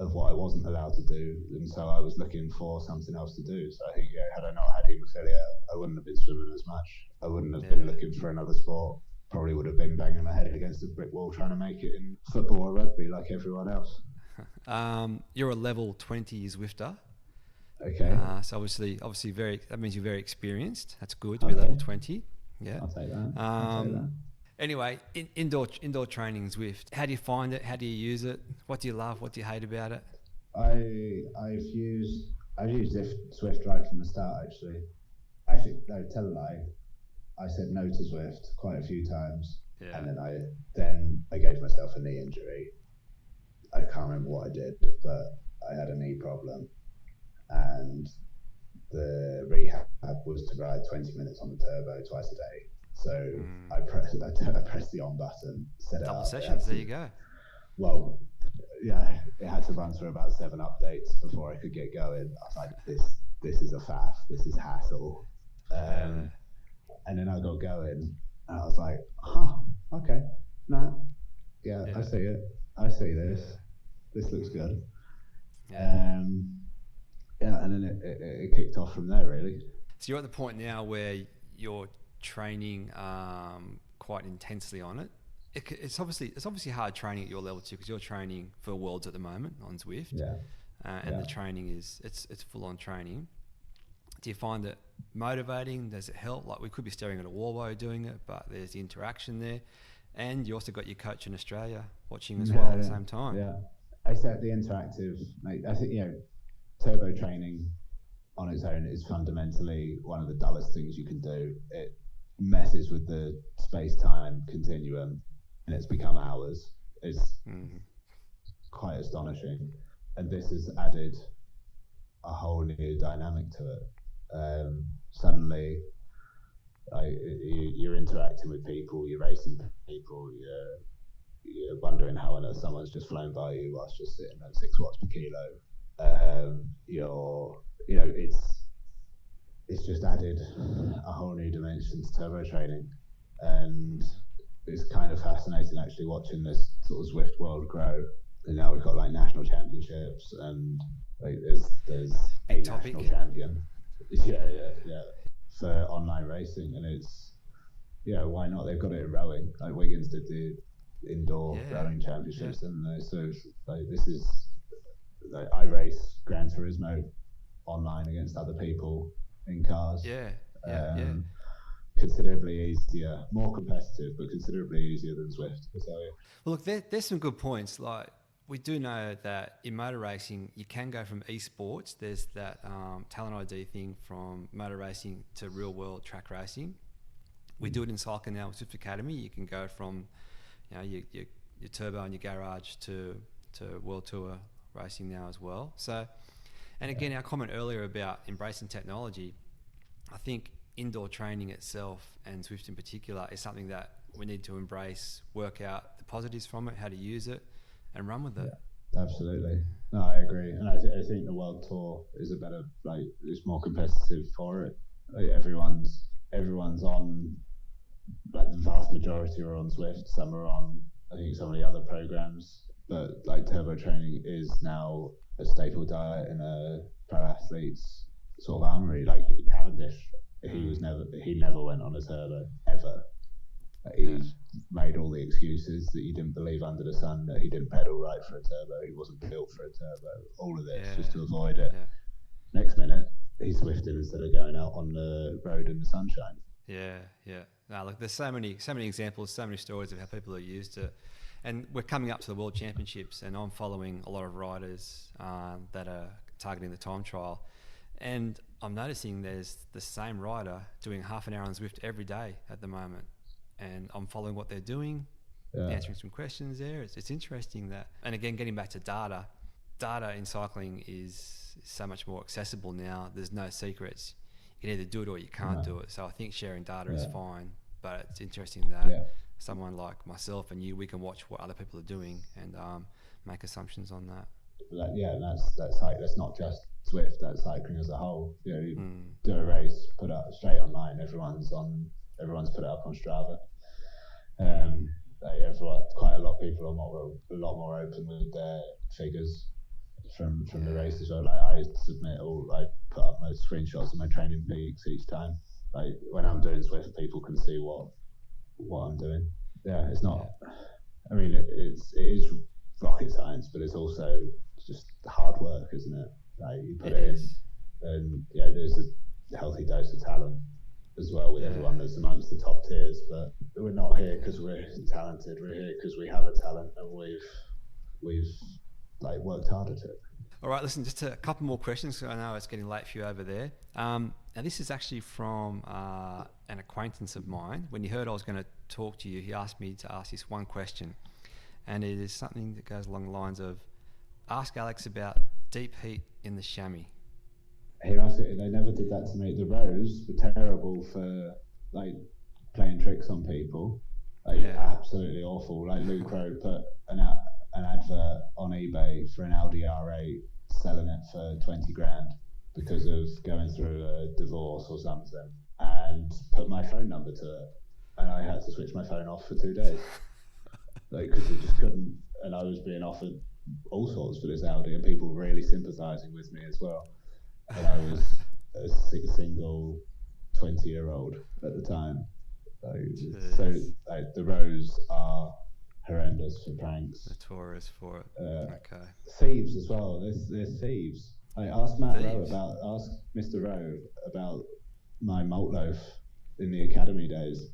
Speaker 5: of what I wasn't allowed to do, and so I was looking for something else to do. So I think, had I not had haemophilia, I wouldn't have been swimming as much. I wouldn't have been looking for another sport. Probably would have been banging my head against a brick wall trying to make it in football or rugby like everyone else.
Speaker 4: You're a level 20 Zwifter.
Speaker 5: Okay.
Speaker 4: So obviously that means you're very experienced. That's good to be level 20. Yeah.
Speaker 5: I'll take that.
Speaker 4: Anyway, indoor training Zwift. How do you find it? How do you use it? What do you love? What do you hate about it?
Speaker 5: I've used Zwift right from the start. Actually, no, tell a lie. I said no to Zwift quite a few times, and then I gave myself a knee injury. I can't remember what I did, but I had a knee problem, and the rehab was to ride 20 minutes on the turbo twice a day. So I pressed the on button, set it up.
Speaker 4: Double sessions, there you go.
Speaker 5: Well, it had to run through about 7 updates before I could get going. I was like, this is a faff, this is hassle. And then I got going, and I was like, okay, I see it. I see this. This looks good. And then it kicked off from there, really.
Speaker 4: So you're at the point now where you're training quite intensely on it. It's obviously hard training at your level too, because you're training for Worlds at the moment on Zwift. The training it's full on training. Do you find it motivating? Does it help? Like, we could be staring at a wall while you're doing it, but there's the interaction there, and you also got your coach in Australia watching as well at the same time.
Speaker 5: I said the interactive. I think turbo training on its own is fundamentally one of the dullest things you can do. It messes with the space-time continuum, and it's become hours. It's quite astonishing, and this has added a whole new dynamic to it. Suddenly, you're interacting with people, you're racing people, you're wondering how on earth someone's just flown by you whilst just sitting at 6 watts per kilo. It's just added a whole new dimension to turbo training, and it's kind of fascinating actually watching this sort of Zwift world grow. And now we've got like national championships, and there's a national champion. For online racing, and it's why not? They've got it in rowing. Like Wiggins did the indoor rowing championships, and so this is I race Gran Turismo online against other people in cars. Considerably easier, more competitive, but considerably easier than Zwift. So,
Speaker 4: well, look, there's some good points. Like, we do know that in motor racing, you can go from esports. There's that talent ID thing from motor racing to real world track racing. We do it in cycling now with Zwift Academy. You can go from, your turbo in your garage to World Tour racing now as well. So, and again, our comment earlier about embracing technology, I think indoor training itself and Zwift in particular is something that we need to embrace, work out the positives from it, how to use it, and run with it.
Speaker 5: Yeah, absolutely. No, I agree. And I think the World Tour is a better, it's more competitive for it. Everyone's on, the vast majority are on Zwift. Some are on, I think, some of the other programs. But turbo training is now a staple diet in a pro athlete's sort of armory. Like Cavendish, he never went on a turbo ever. He made all the excuses that you didn't believe under the sun, that he didn't pedal right for a turbo, he wasn't built for a turbo, all of this just to avoid it. Next minute he's Zwifting instead of going out on the road in the sunshine.
Speaker 4: No, look, there's so many examples, so many stories of how people have used it. And we're coming up to the World Championships, and I'm following a lot of riders that are targeting the time trial, and I'm noticing there's the same rider doing half an hour on Zwift every day at the moment, and I'm following what they're doing, answering some questions there. It's interesting that, and again, getting back to data in cycling is so much more accessible now. There's no secrets. You can either do it or you can't do it. So I think sharing data is fine, but it's interesting that someone like myself and you, we can watch what other people are doing and make assumptions on that.
Speaker 5: That's not just Zwift, that's cycling as a whole. You do a race, put it up straight online, everyone's put it up on Strava. Quite a lot of people are a lot more open with their figures from the race as well. I put up my screenshots of my training peaks each time. When I'm doing Zwift, people can see what I'm doing. It's not. I mean, it is rocket science, but it's also just hard work, isn't it? You put it in, and there's a healthy dose of talent as well with everyone that's amongst the top tiers. But we're not here because we're talented. We're here because we have a talent and we've worked hard at it.
Speaker 4: All right, listen, just a couple more questions. I know it's getting late for you over there. Now, this is actually from an acquaintance of mine. When he heard I was going to talk to you, he asked me to ask this one question. And it is something that goes along the lines of, ask Alex about deep heat in the chamois.
Speaker 5: They never did that to me. The rows were terrible for playing tricks on people. Absolutely awful. Luke Rowe put an advert on eBay for an Audi R8, selling it for 20 grand because of going through a divorce or something, and put my phone number to it, and I had to switch my phone off for 2 days because it just couldn't. And I was being offered all sorts for this Audi, and people really sympathising with me as well. And I was a single 20-year-old at the time. The rows are horrendous for pranks.
Speaker 4: Notorious for it. Okay.
Speaker 5: Thieves as well. There's thieves. Ask Mr. Rowe about my malt loaf in the academy days.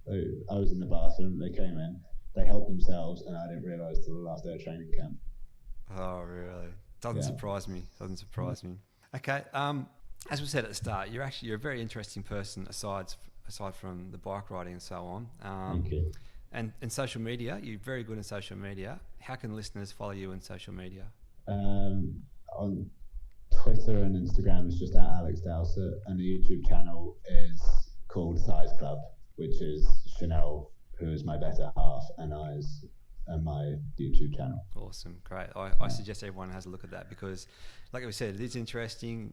Speaker 5: I was in the bathroom. They came in. They helped themselves, and I didn't realise till the last day of training camp.
Speaker 4: Oh, really? Doesn't surprise me. Okay. As we said at the start, you're a very interesting person aside from the bike riding and so on.
Speaker 5: Thank you.
Speaker 4: And social media, you're very good in social media. How can listeners follow you in social media?
Speaker 5: On Twitter and Instagram, it's just at Alex Dowsett, and the YouTube channel is called Size Club, which is Chanel, who is my better half, and my YouTube channel.
Speaker 4: Awesome, great. I suggest everyone has a look at that because, like I said, it is interesting.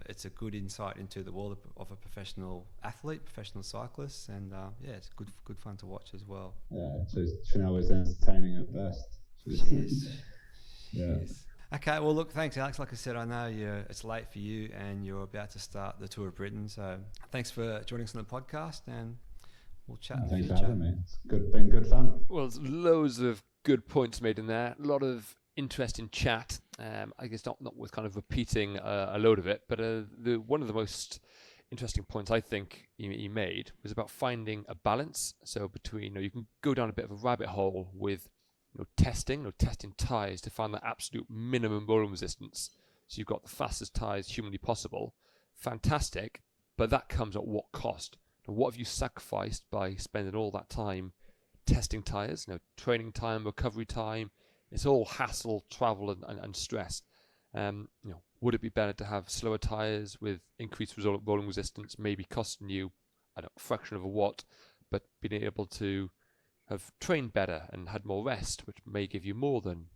Speaker 4: It's a good insight into the world of a professional athlete, professional cyclist, and it's good fun to watch as well.
Speaker 5: Yeah, so Chanel was entertaining at best.
Speaker 4: She is.
Speaker 5: Yeah.
Speaker 4: Okay, well, look, thanks, Alex. Like I said, I know it's late for you and you're about to start the Tour of Britain, so thanks for joining us on the podcast, and we'll chat.
Speaker 5: Thanks for having me. It's been good fun.
Speaker 1: Well, there's loads of good points made in there. A lot of interesting chat. I guess not worth kind of repeating a load of it, but one of the most interesting points I think he made was about finding a balance. So between, you can go down a bit of a rabbit hole with testing tyres to find that absolute minimum rolling resistance. So you've got the fastest tyres humanly possible. Fantastic, but that comes at what cost? And what have you sacrificed by spending all that time testing tyres? Training time, recovery time. It's all hassle, travel, and stress. Would it be better to have slower tyres with increased rolling resistance, maybe costing you a fraction of a watt, but being able to have trained better and had more rest, which may give you more than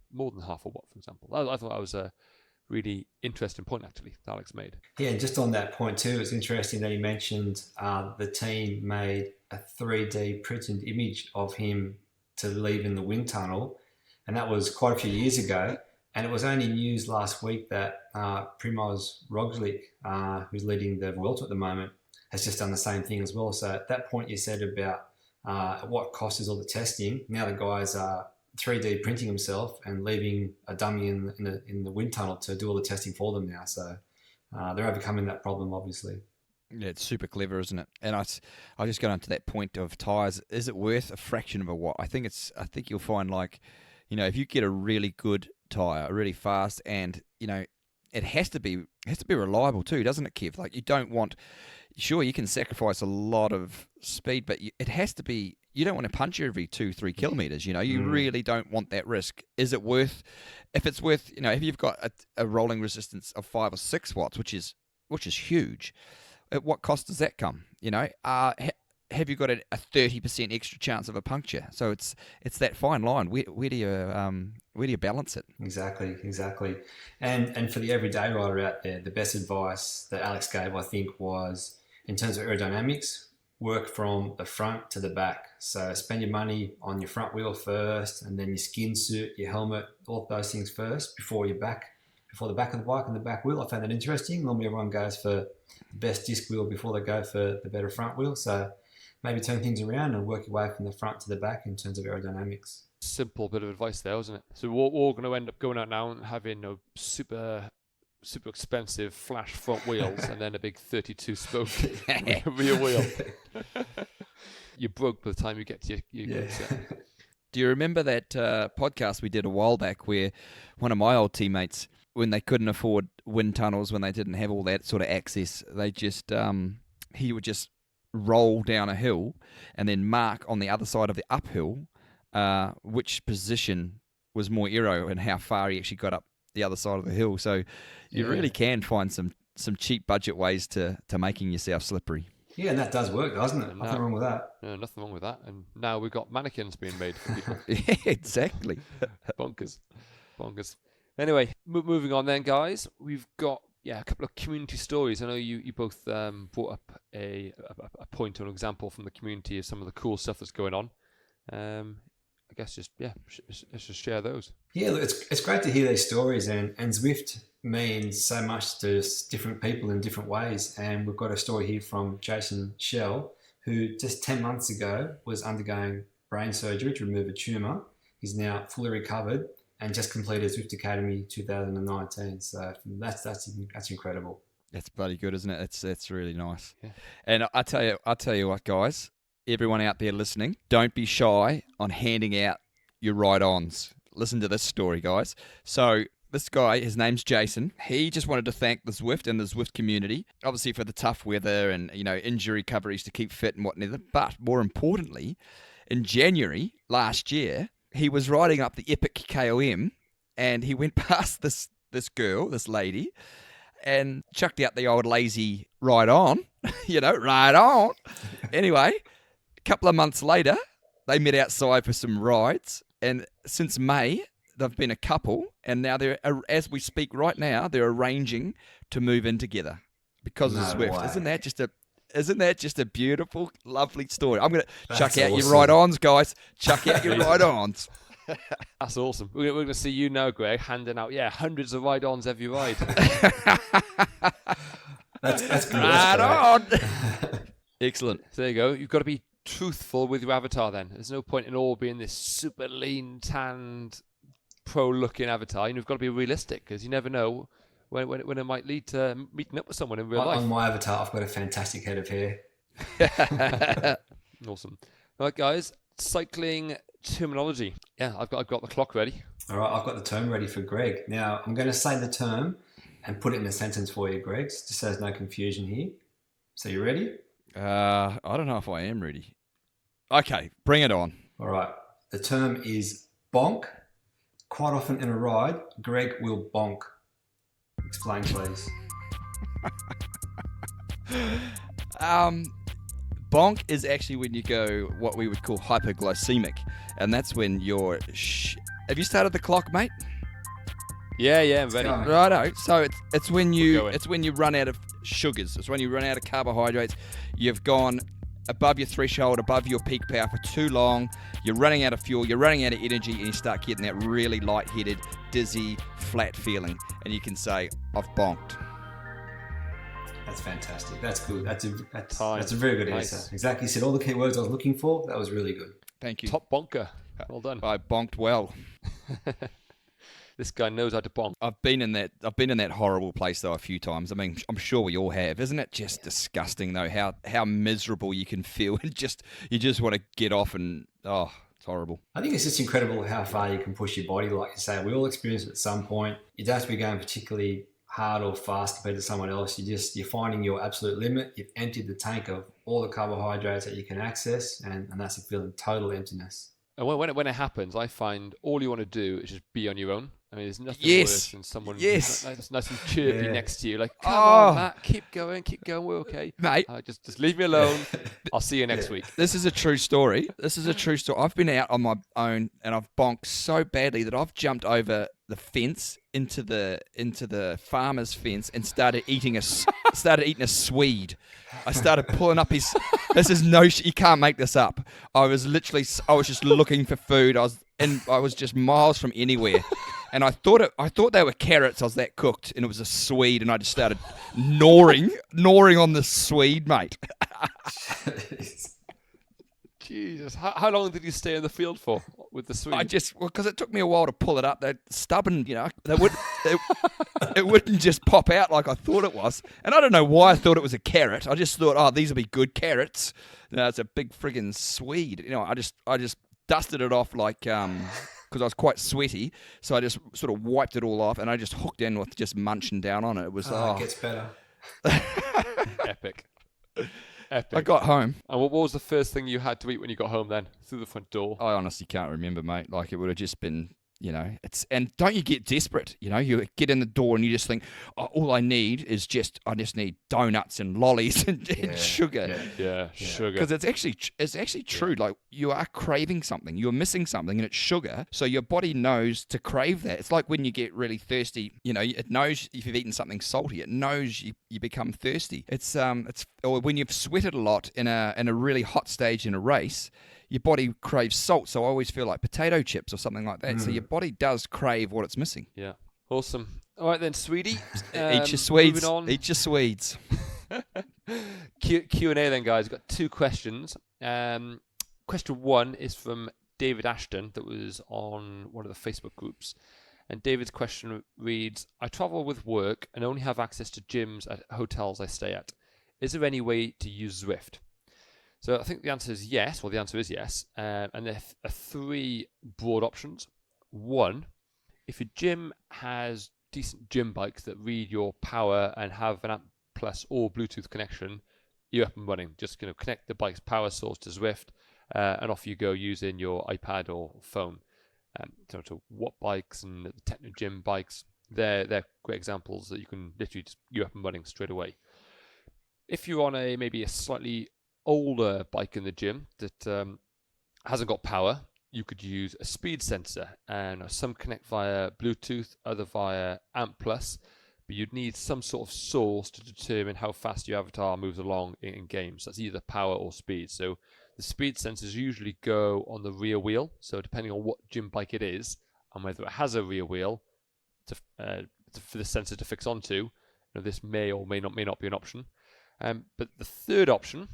Speaker 1: half a watt, for example? I thought that was a really interesting point, actually, that Alex made.
Speaker 3: Yeah, and just on that point too, it's interesting that he mentioned the team made a 3D printed image of him to leave in the wind tunnel, and that was quite a few years ago. And it was only news last week that Primoz Roglic, who's leading the Vuelta at the moment, has just done the same thing as well. So at that point you said about what cost is all the testing, now the guys are 3D printing himself and leaving a dummy in the wind tunnel to do all the testing for them now. So they're overcoming that problem, obviously.
Speaker 2: Yeah, it's super clever, isn't it? And I just got onto that point of tyres. Is it worth a fraction of a watt? I think you'll find, like, if you get a really good tyre, really fast, and it has to be reliable too, doesn't it, Kev? Like, you don't want. Sure, you can sacrifice a lot of speed, but it has to be. You don't want to punch every 2-3 kilometres. You really don't want that risk. Is it worth? If it's worth, if you've got a rolling resistance of 5 or 6 watts, which is huge, at what cost does that come? Have you got a 30% extra chance of a puncture? So it's that fine line. Where do you balance it?
Speaker 3: Exactly. And for the everyday rider out there, the best advice that Alex gave, I think, was in terms of aerodynamics, work from the front to the back. So spend your money on your front wheel first, and then your skin suit, your helmet, all those things first before the back of the bike and the back wheel. I found that interesting. Normally everyone goes for the best disc wheel before they go for the better front wheel. So maybe turn things around and work your way from the front to the back in terms of aerodynamics.
Speaker 1: Simple bit of advice there, isn't it? So we're all going to end up going out now and having super expensive flash front wheels and then a big 32 spoke rear wheel. You're broke by the time you get to your set.
Speaker 2: Do you remember that podcast we did a while back where one of my old teammates, when they couldn't afford wind tunnels, when they didn't have all that sort of access, they just he would just roll down a hill and then mark on the other side of the uphill which position was more aero and how far he actually got up the other side of the hill. So you really can find some cheap budget ways to making yourself slippery.
Speaker 3: Yeah, and that does work, doesn't it? Nothing wrong with that.
Speaker 1: No, nothing wrong with that. And now we've got mannequins being made for people.
Speaker 2: Yeah, exactly.
Speaker 1: Bonkers. Anyway, moving on then, guys. We've got a couple of community stories. I know you both brought up a point or an example from the community of some of the cool stuff that's going on. I guess let's just share those. Yeah,
Speaker 3: look, it's great to hear these stories, and Zwift means so much to different people in different ways. And we've got a story here from Jason Schell, who just 10 months ago was undergoing brain surgery to remove a tumour. He's now fully recovered and just completed Zwift Academy 2019. So that's incredible.
Speaker 2: That's bloody good, isn't it? It's really nice.
Speaker 1: Yeah.
Speaker 2: And I tell you what, guys, everyone out there listening, don't be shy on handing out your ride-ons. Listen to this story, guys. So this guy, his name's Jason. He just wanted to thank the Zwift and the Zwift community, obviously for the tough weather and injury recoveries to keep fit and whatnot. But more importantly, in January last year, he was riding up the Epic KOM and he went past this lady, and chucked out the old lazy ride on, ride on. Anyway, a couple of months later, they met outside for some rides, and since May, they've been a couple, and now as we speak right now, they're arranging to move in together because of Zwift. Way. Isn't that just a beautiful, lovely story? I'm going to chuck out your ride-ons, guys. Chuck out your ride-ons.
Speaker 1: That's awesome. We're going to see you now, Greg, handing out hundreds of ride-ons every ride.
Speaker 3: That's good.
Speaker 2: Right on. Excellent.
Speaker 1: So there you go. You've got to be truthful with your avatar then. There's no point in all being this super lean, tanned, pro-looking avatar. You've got to be realistic because you never know when it might lead to meeting up with someone in real life.
Speaker 3: On my avatar, I've got a fantastic head of hair.
Speaker 1: Awesome. All right, guys. cycling terminology. Yeah, I've got the clock ready.
Speaker 3: All right, I've got the term ready for Greg. Now, I'm going to say the term and put it in a sentence for you, Greg, just so there's no confusion here. So you ready?
Speaker 2: I don't know if I am ready. Okay, bring it on.
Speaker 3: All right. The term is bonk. Quite often in a ride, Greg will bonk. Explain, please.
Speaker 2: Bonk is actually when you go what we would call hypoglycemic, and that's when you're. Have you started the clock, mate?
Speaker 1: Yeah, I'm ready.
Speaker 2: Righto. So it's when you
Speaker 1: going.
Speaker 2: it's when you run out of sugars. It's when you run out of carbohydrates. You've gone above your threshold, above your peak power for too long. You're running out of fuel. You're running out of energy, and you start getting that really lightheaded, dizzy, flat feeling, and you can say, "I've bonked."
Speaker 3: That's fantastic. That's good. That's
Speaker 1: Time.
Speaker 3: a very good
Speaker 1: Nice.
Speaker 3: answer. Exactly. You said all the key words I was looking for. That was really good.
Speaker 2: Thank you.
Speaker 1: Top bonker. Well done.
Speaker 2: I bonked well.
Speaker 1: This guy knows how to bonk.
Speaker 2: I've been in that horrible place though a few times. I mean, I'm sure we all have. Isn't it just disgusting though how miserable you can feel and you just want to get off and it's horrible.
Speaker 3: I think it's just incredible how far you can push your body. Like you say, we all experience it at some point. You don't have to be going particularly hard or fast compared to someone else. You're finding your absolute limit. You've emptied the tank of all the carbohydrates that you can access, and that's a feeling of total emptiness.
Speaker 1: And when it happens, I find all you want to do is just be on your own. I mean, there's nothing
Speaker 2: Yes.
Speaker 1: worse than someone
Speaker 2: Yes.
Speaker 1: nice and chirpy
Speaker 3: Yeah.
Speaker 1: next to you. Like, come on, Matt, keep going, we're okay.
Speaker 2: Mate,
Speaker 1: Just leave me alone. I'll see you next week.
Speaker 2: this is a true story. I've been out on my own and I've bonked so badly that I've jumped over the fence into the farmer's fence and started eating a Swede. I started pulling up his. This is you can't make this up. I was just looking for food. I was just miles from anywhere. And I thought they were carrots. I was that cooked, and it was a Swede, and I just started gnawing on the Swede, mate.
Speaker 1: Jesus, how long did you stay in the field for with the Swede?
Speaker 2: Because it took me a while to pull it up. They're stubborn, it wouldn't just pop out like I thought it was. And I don't know why I thought it was a carrot. I just thought, these will be good carrots. No, it's a big friggin' Swede. I just dusted it off like because I was quite sweaty, so I just sort of wiped it all off, and I just hooked in with just munching down on it. It was
Speaker 3: It gets better.
Speaker 1: Epic.
Speaker 2: I got home.
Speaker 1: And what was the first thing you had to eat when you got home then? Through the front door?
Speaker 2: I honestly can't remember, mate. Like, it would have just been, and don't you get desperate? You get in the door and you just think, all I need is I just need donuts and lollies and sugar.
Speaker 1: Yeah, sugar.
Speaker 2: Because it's actually true. Like, you are craving something, you're missing something, and it's sugar. So your body knows to crave that. It's like when you get really thirsty. It knows if you've eaten something salty. It knows you become thirsty. Or when you've sweated a lot in a really hot stage in a race, your body craves salt. So I always feel like potato chips or something like that. So your body does crave what it's missing.
Speaker 1: Yeah, awesome. All right then, sweetie.
Speaker 2: Eat your Swedes.
Speaker 1: Moving on.
Speaker 2: Eat your Swedes.
Speaker 1: Q&A then, guys. We've got two questions. Question one is from David Ashton that was on one of the Facebook groups. And David's question reads, I travel with work and only have access to gyms at hotels I stay at. Is there any way to use Zwift? So I think the answer is yes. Well, the answer is yes. And there are three broad options. One, if your gym has decent gym bikes that read your power and have an Amp Plus or Bluetooth connection, you're up and running. Just connect the bike's power source to Zwift, and off you go using your iPad or phone. So Watt bikes and the Techno Gym bikes, they're great examples that you can literally you're up and running straight away. If you're on maybe a slightly older bike in the gym that hasn't got power, you could use a speed sensor, and some connect via Bluetooth, other via Amp Plus, but you'd need some sort of source to determine how fast your avatar moves along in games. That's either power or speed. So the speed sensors usually go on the rear wheel, so depending on what gym bike it is and whether it has a rear wheel for the sensor to fix onto, this may or may not be an option. But the third option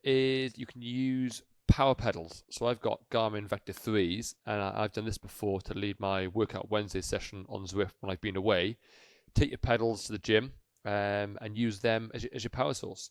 Speaker 1: is you can use power pedals. So I've got Garmin Vector 3s, and I've done this before to lead my Workout Wednesday session on Zwift when I've been away. Take your pedals to the gym and use them as your power source.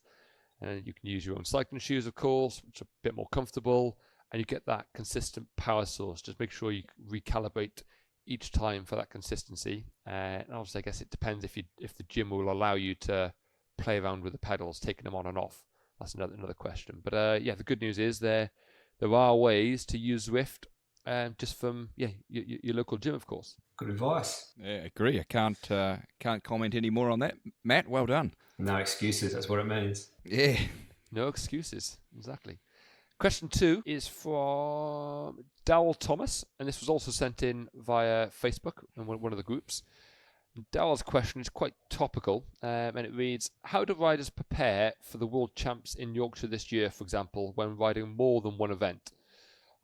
Speaker 1: And you can use your own cycling shoes, of course, which are a bit more comfortable. and you get that consistent power source. Just make sure you recalibrate each time for that consistency. And obviously, I guess it depends if the gym will allow you to play around with the pedals, taking them on and off. That's another question. But the good news is there are ways to use Zwift, just from your local gym, of course.
Speaker 3: Good advice.
Speaker 2: Yeah, agree. I can't comment any more on that. Matt, well done.
Speaker 3: No excuses. That's what it means.
Speaker 2: Yeah.
Speaker 1: No excuses. Exactly. Question 2 is from Dowell Thomas, and this was also sent in via Facebook and one of the groups. Dowell's question is quite topical, and it reads, how do riders prepare for the World Champs in Yorkshire this year, for example, when riding more than one event,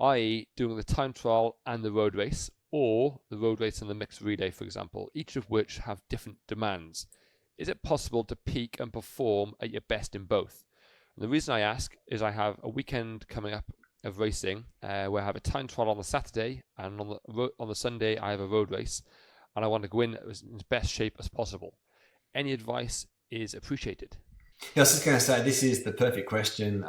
Speaker 1: i.e. doing the time trial and the road race, or the road race and the mixed relay, for example, each of which have different demands? Is it possible to peak and perform at your best in both? And the reason I ask is I have a weekend coming up of racing where I have a time trial on the Saturday, and on the Sunday I have a road race, and I want to go in as best shape as possible. Any advice is appreciated.
Speaker 3: Yeah, I was just going to say, this is the perfect question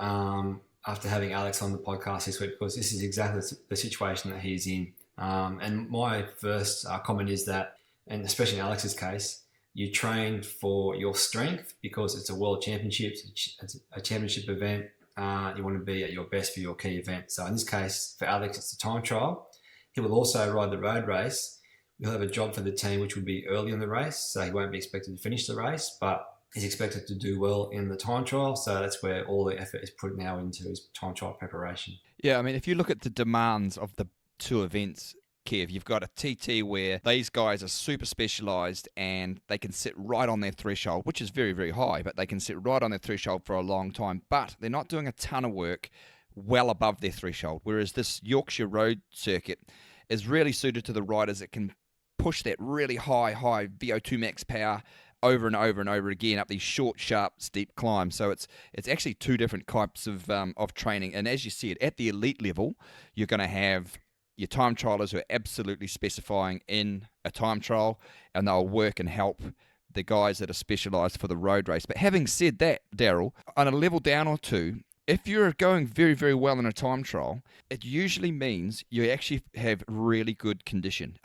Speaker 3: after having Alex on the podcast this week, because this is exactly the situation that he's in. And my first comment is that, and especially in Alex's case, you train for your strength because it's a world championship, it's a championship event. You want to be at your best for your key event. So in this case, for Alex, it's the time trial. He will also ride the road race. He'll have a job for the team, which will be early in the race. So he won't be expected to finish the race, but he's expected to do well in the time trial. So that's where all the effort is put now into his time trial preparation.
Speaker 2: Yeah, I mean, if you look at the demands of the two events, Kev, you've got a TT where these guys are super specialised and they can sit right on their threshold, which is very, very high, but they can sit right on their threshold for a long time, but they're not doing a ton of work well above their threshold, whereas this Yorkshire Road circuit is really suited to the riders that can push that really high VO2 max power over and over and over again up these short, sharp, steep climbs. So it's actually two different types of training. And as you said, at the elite level, you're going to have your time trialers who are absolutely specifying in a time trial, and they'll work and help the guys that are specialised for the road race. But having said that, Daryl, on a level down or two, if you're going very, very well in a time trial, it usually means you actually have really good condition.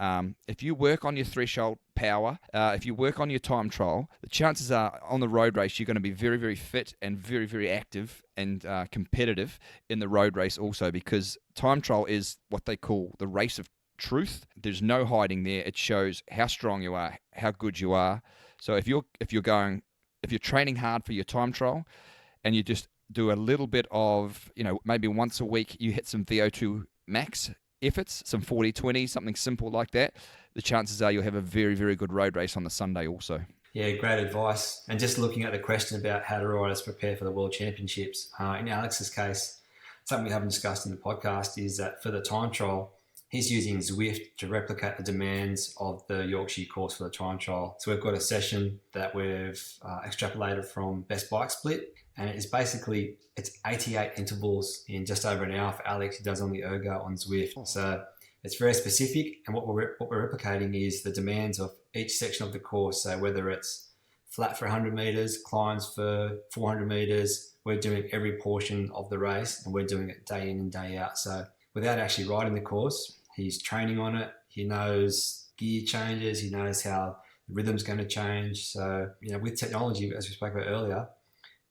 Speaker 2: If you work on your threshold power, if you work on your time trial, the chances are on the road race you're going to be very, very fit and very, very active and competitive in the road race also, because time trial is what they call the race of truth. There's no hiding there. It shows how strong you are, how good you are. So if you're training hard for your time trial and you just do a little bit of, maybe once a week you hit some VO2 max efforts, some 40-20, something simple like that, the chances are you'll have a very, very good road race on the Sunday also.
Speaker 3: Yeah, great advice. And just looking at the question about how do riders prepare for the World Championships, in Alex's case, something we haven't discussed in the podcast is that for the time trial, he's using Zwift to replicate the demands of the Yorkshire course for the time trial. So we've got a session that we've extrapolated from Best Bike Split, and it's 88 intervals in just over an hour for Alex. He does on the ergo on Zwift. So it's very specific, and what we're replicating is the demands of each section of the course. So whether it's flat for 100 metres, climbs for 400 metres, we're doing every portion of the race, and we're doing it day in and day out. So without actually riding the course, he's training on it. He knows gear changes. He knows how the rhythm's going to change. So, with technology, as we spoke about earlier,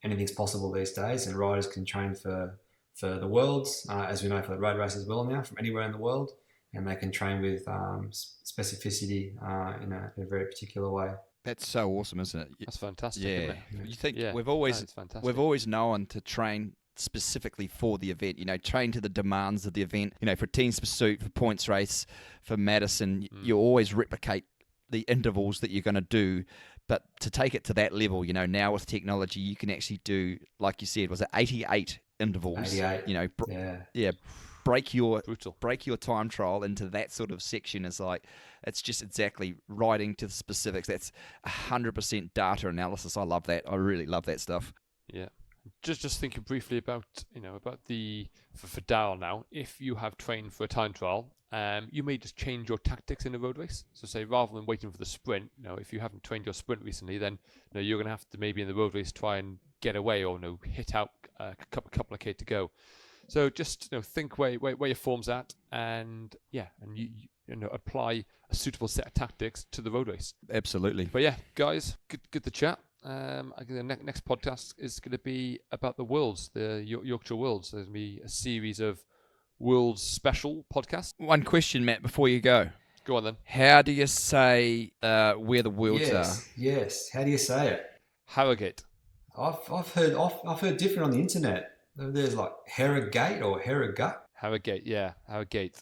Speaker 3: anything's possible these days, and riders can train for the worlds, as we know, for the road race as well now, from anywhere in the world, and they can train with specificity in a very particular way.
Speaker 2: That's so awesome, isn't it?
Speaker 1: That's fantastic.
Speaker 2: Yeah,
Speaker 1: Isn't it?
Speaker 2: you think we've
Speaker 1: fantastic.
Speaker 2: always known to train specifically for the event, train to the demands of the event. For Teams Pursuit, for Points Race, for Madison, you always replicate the intervals that you're going to do. But to take it to that level, now with technology, you can actually do, like you said, was it 88 intervals?
Speaker 3: 88.
Speaker 2: Break your
Speaker 1: Brutal.
Speaker 2: break your time trial into that sort of section is like, it's just exactly riding to the specifics. That's 100% data analysis. I love that. I really love that stuff.
Speaker 1: Yeah. Just thinking briefly about the for Dal now. If you have trained for a time trial, you may just change your tactics in a road race. So say rather than waiting for the sprint, if you haven't trained your sprint recently, then you're going to have to maybe in the road race try and get away or hit out a couple of K to go. So just think where your form's at, and you apply a suitable set of tactics to the road race.
Speaker 2: Absolutely.
Speaker 1: But yeah, guys, good to chat. I think the next podcast is going to be about the Worlds, the Yorkshire Worlds. There's going to be a series of Worlds special podcasts.
Speaker 2: One question, Matt, before you go.
Speaker 1: Go on then.
Speaker 2: How do you say where the Worlds are?
Speaker 3: Yes. How do you say it?
Speaker 1: Harrogate.
Speaker 3: I've heard different on the internet. There's like Harrogate or Harrogate.
Speaker 1: Harrogate, yeah, Harrogate.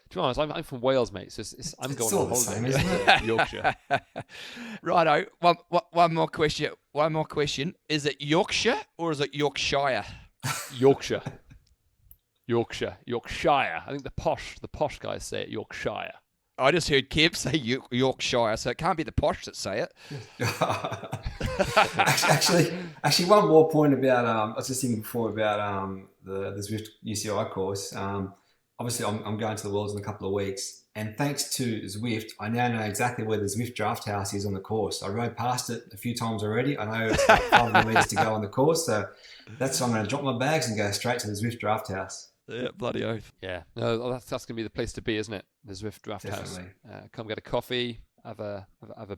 Speaker 1: To be honest, I'm from Wales, mate. So I'm going
Speaker 3: all
Speaker 1: on
Speaker 3: the
Speaker 1: holiday.
Speaker 3: same, isn't it?
Speaker 1: Yorkshire.
Speaker 2: Righto. One more question. Is it Yorkshire or is it Yorkshire?
Speaker 1: Yorkshire. Yorkshire. I think the posh guys say it Yorkshire.
Speaker 2: I just heard Kev say Yorkshire, so it can't be the posh that say it.
Speaker 3: actually, one more point about I was just thinking before about the Zwift UCI course. Obviously, I'm going to the Worlds in a couple of weeks, and thanks to Zwift, I now know exactly where the Zwift draft house is on the course. I rode past it a few times already. I know it's like 500 meters to go on the course, so that's why I'm going to drop my bags and go straight to the Zwift draft house.
Speaker 2: Yeah, bloody oath.
Speaker 1: Yeah, no, that's going to be the place to be, isn't it? The Zwift draft house. Come get a coffee, have a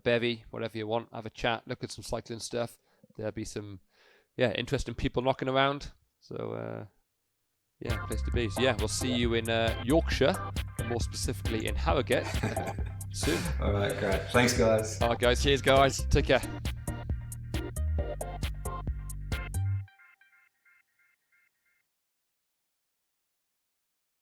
Speaker 1: bevy, whatever you want. Have a chat, look at some cycling stuff. There'll be some interesting people knocking around. So place to be. So we'll see you in Yorkshire, more specifically in Harrogate soon.
Speaker 3: All right, great. Thanks, guys.
Speaker 1: All right, guys.
Speaker 2: Cheers, guys.
Speaker 1: Take care.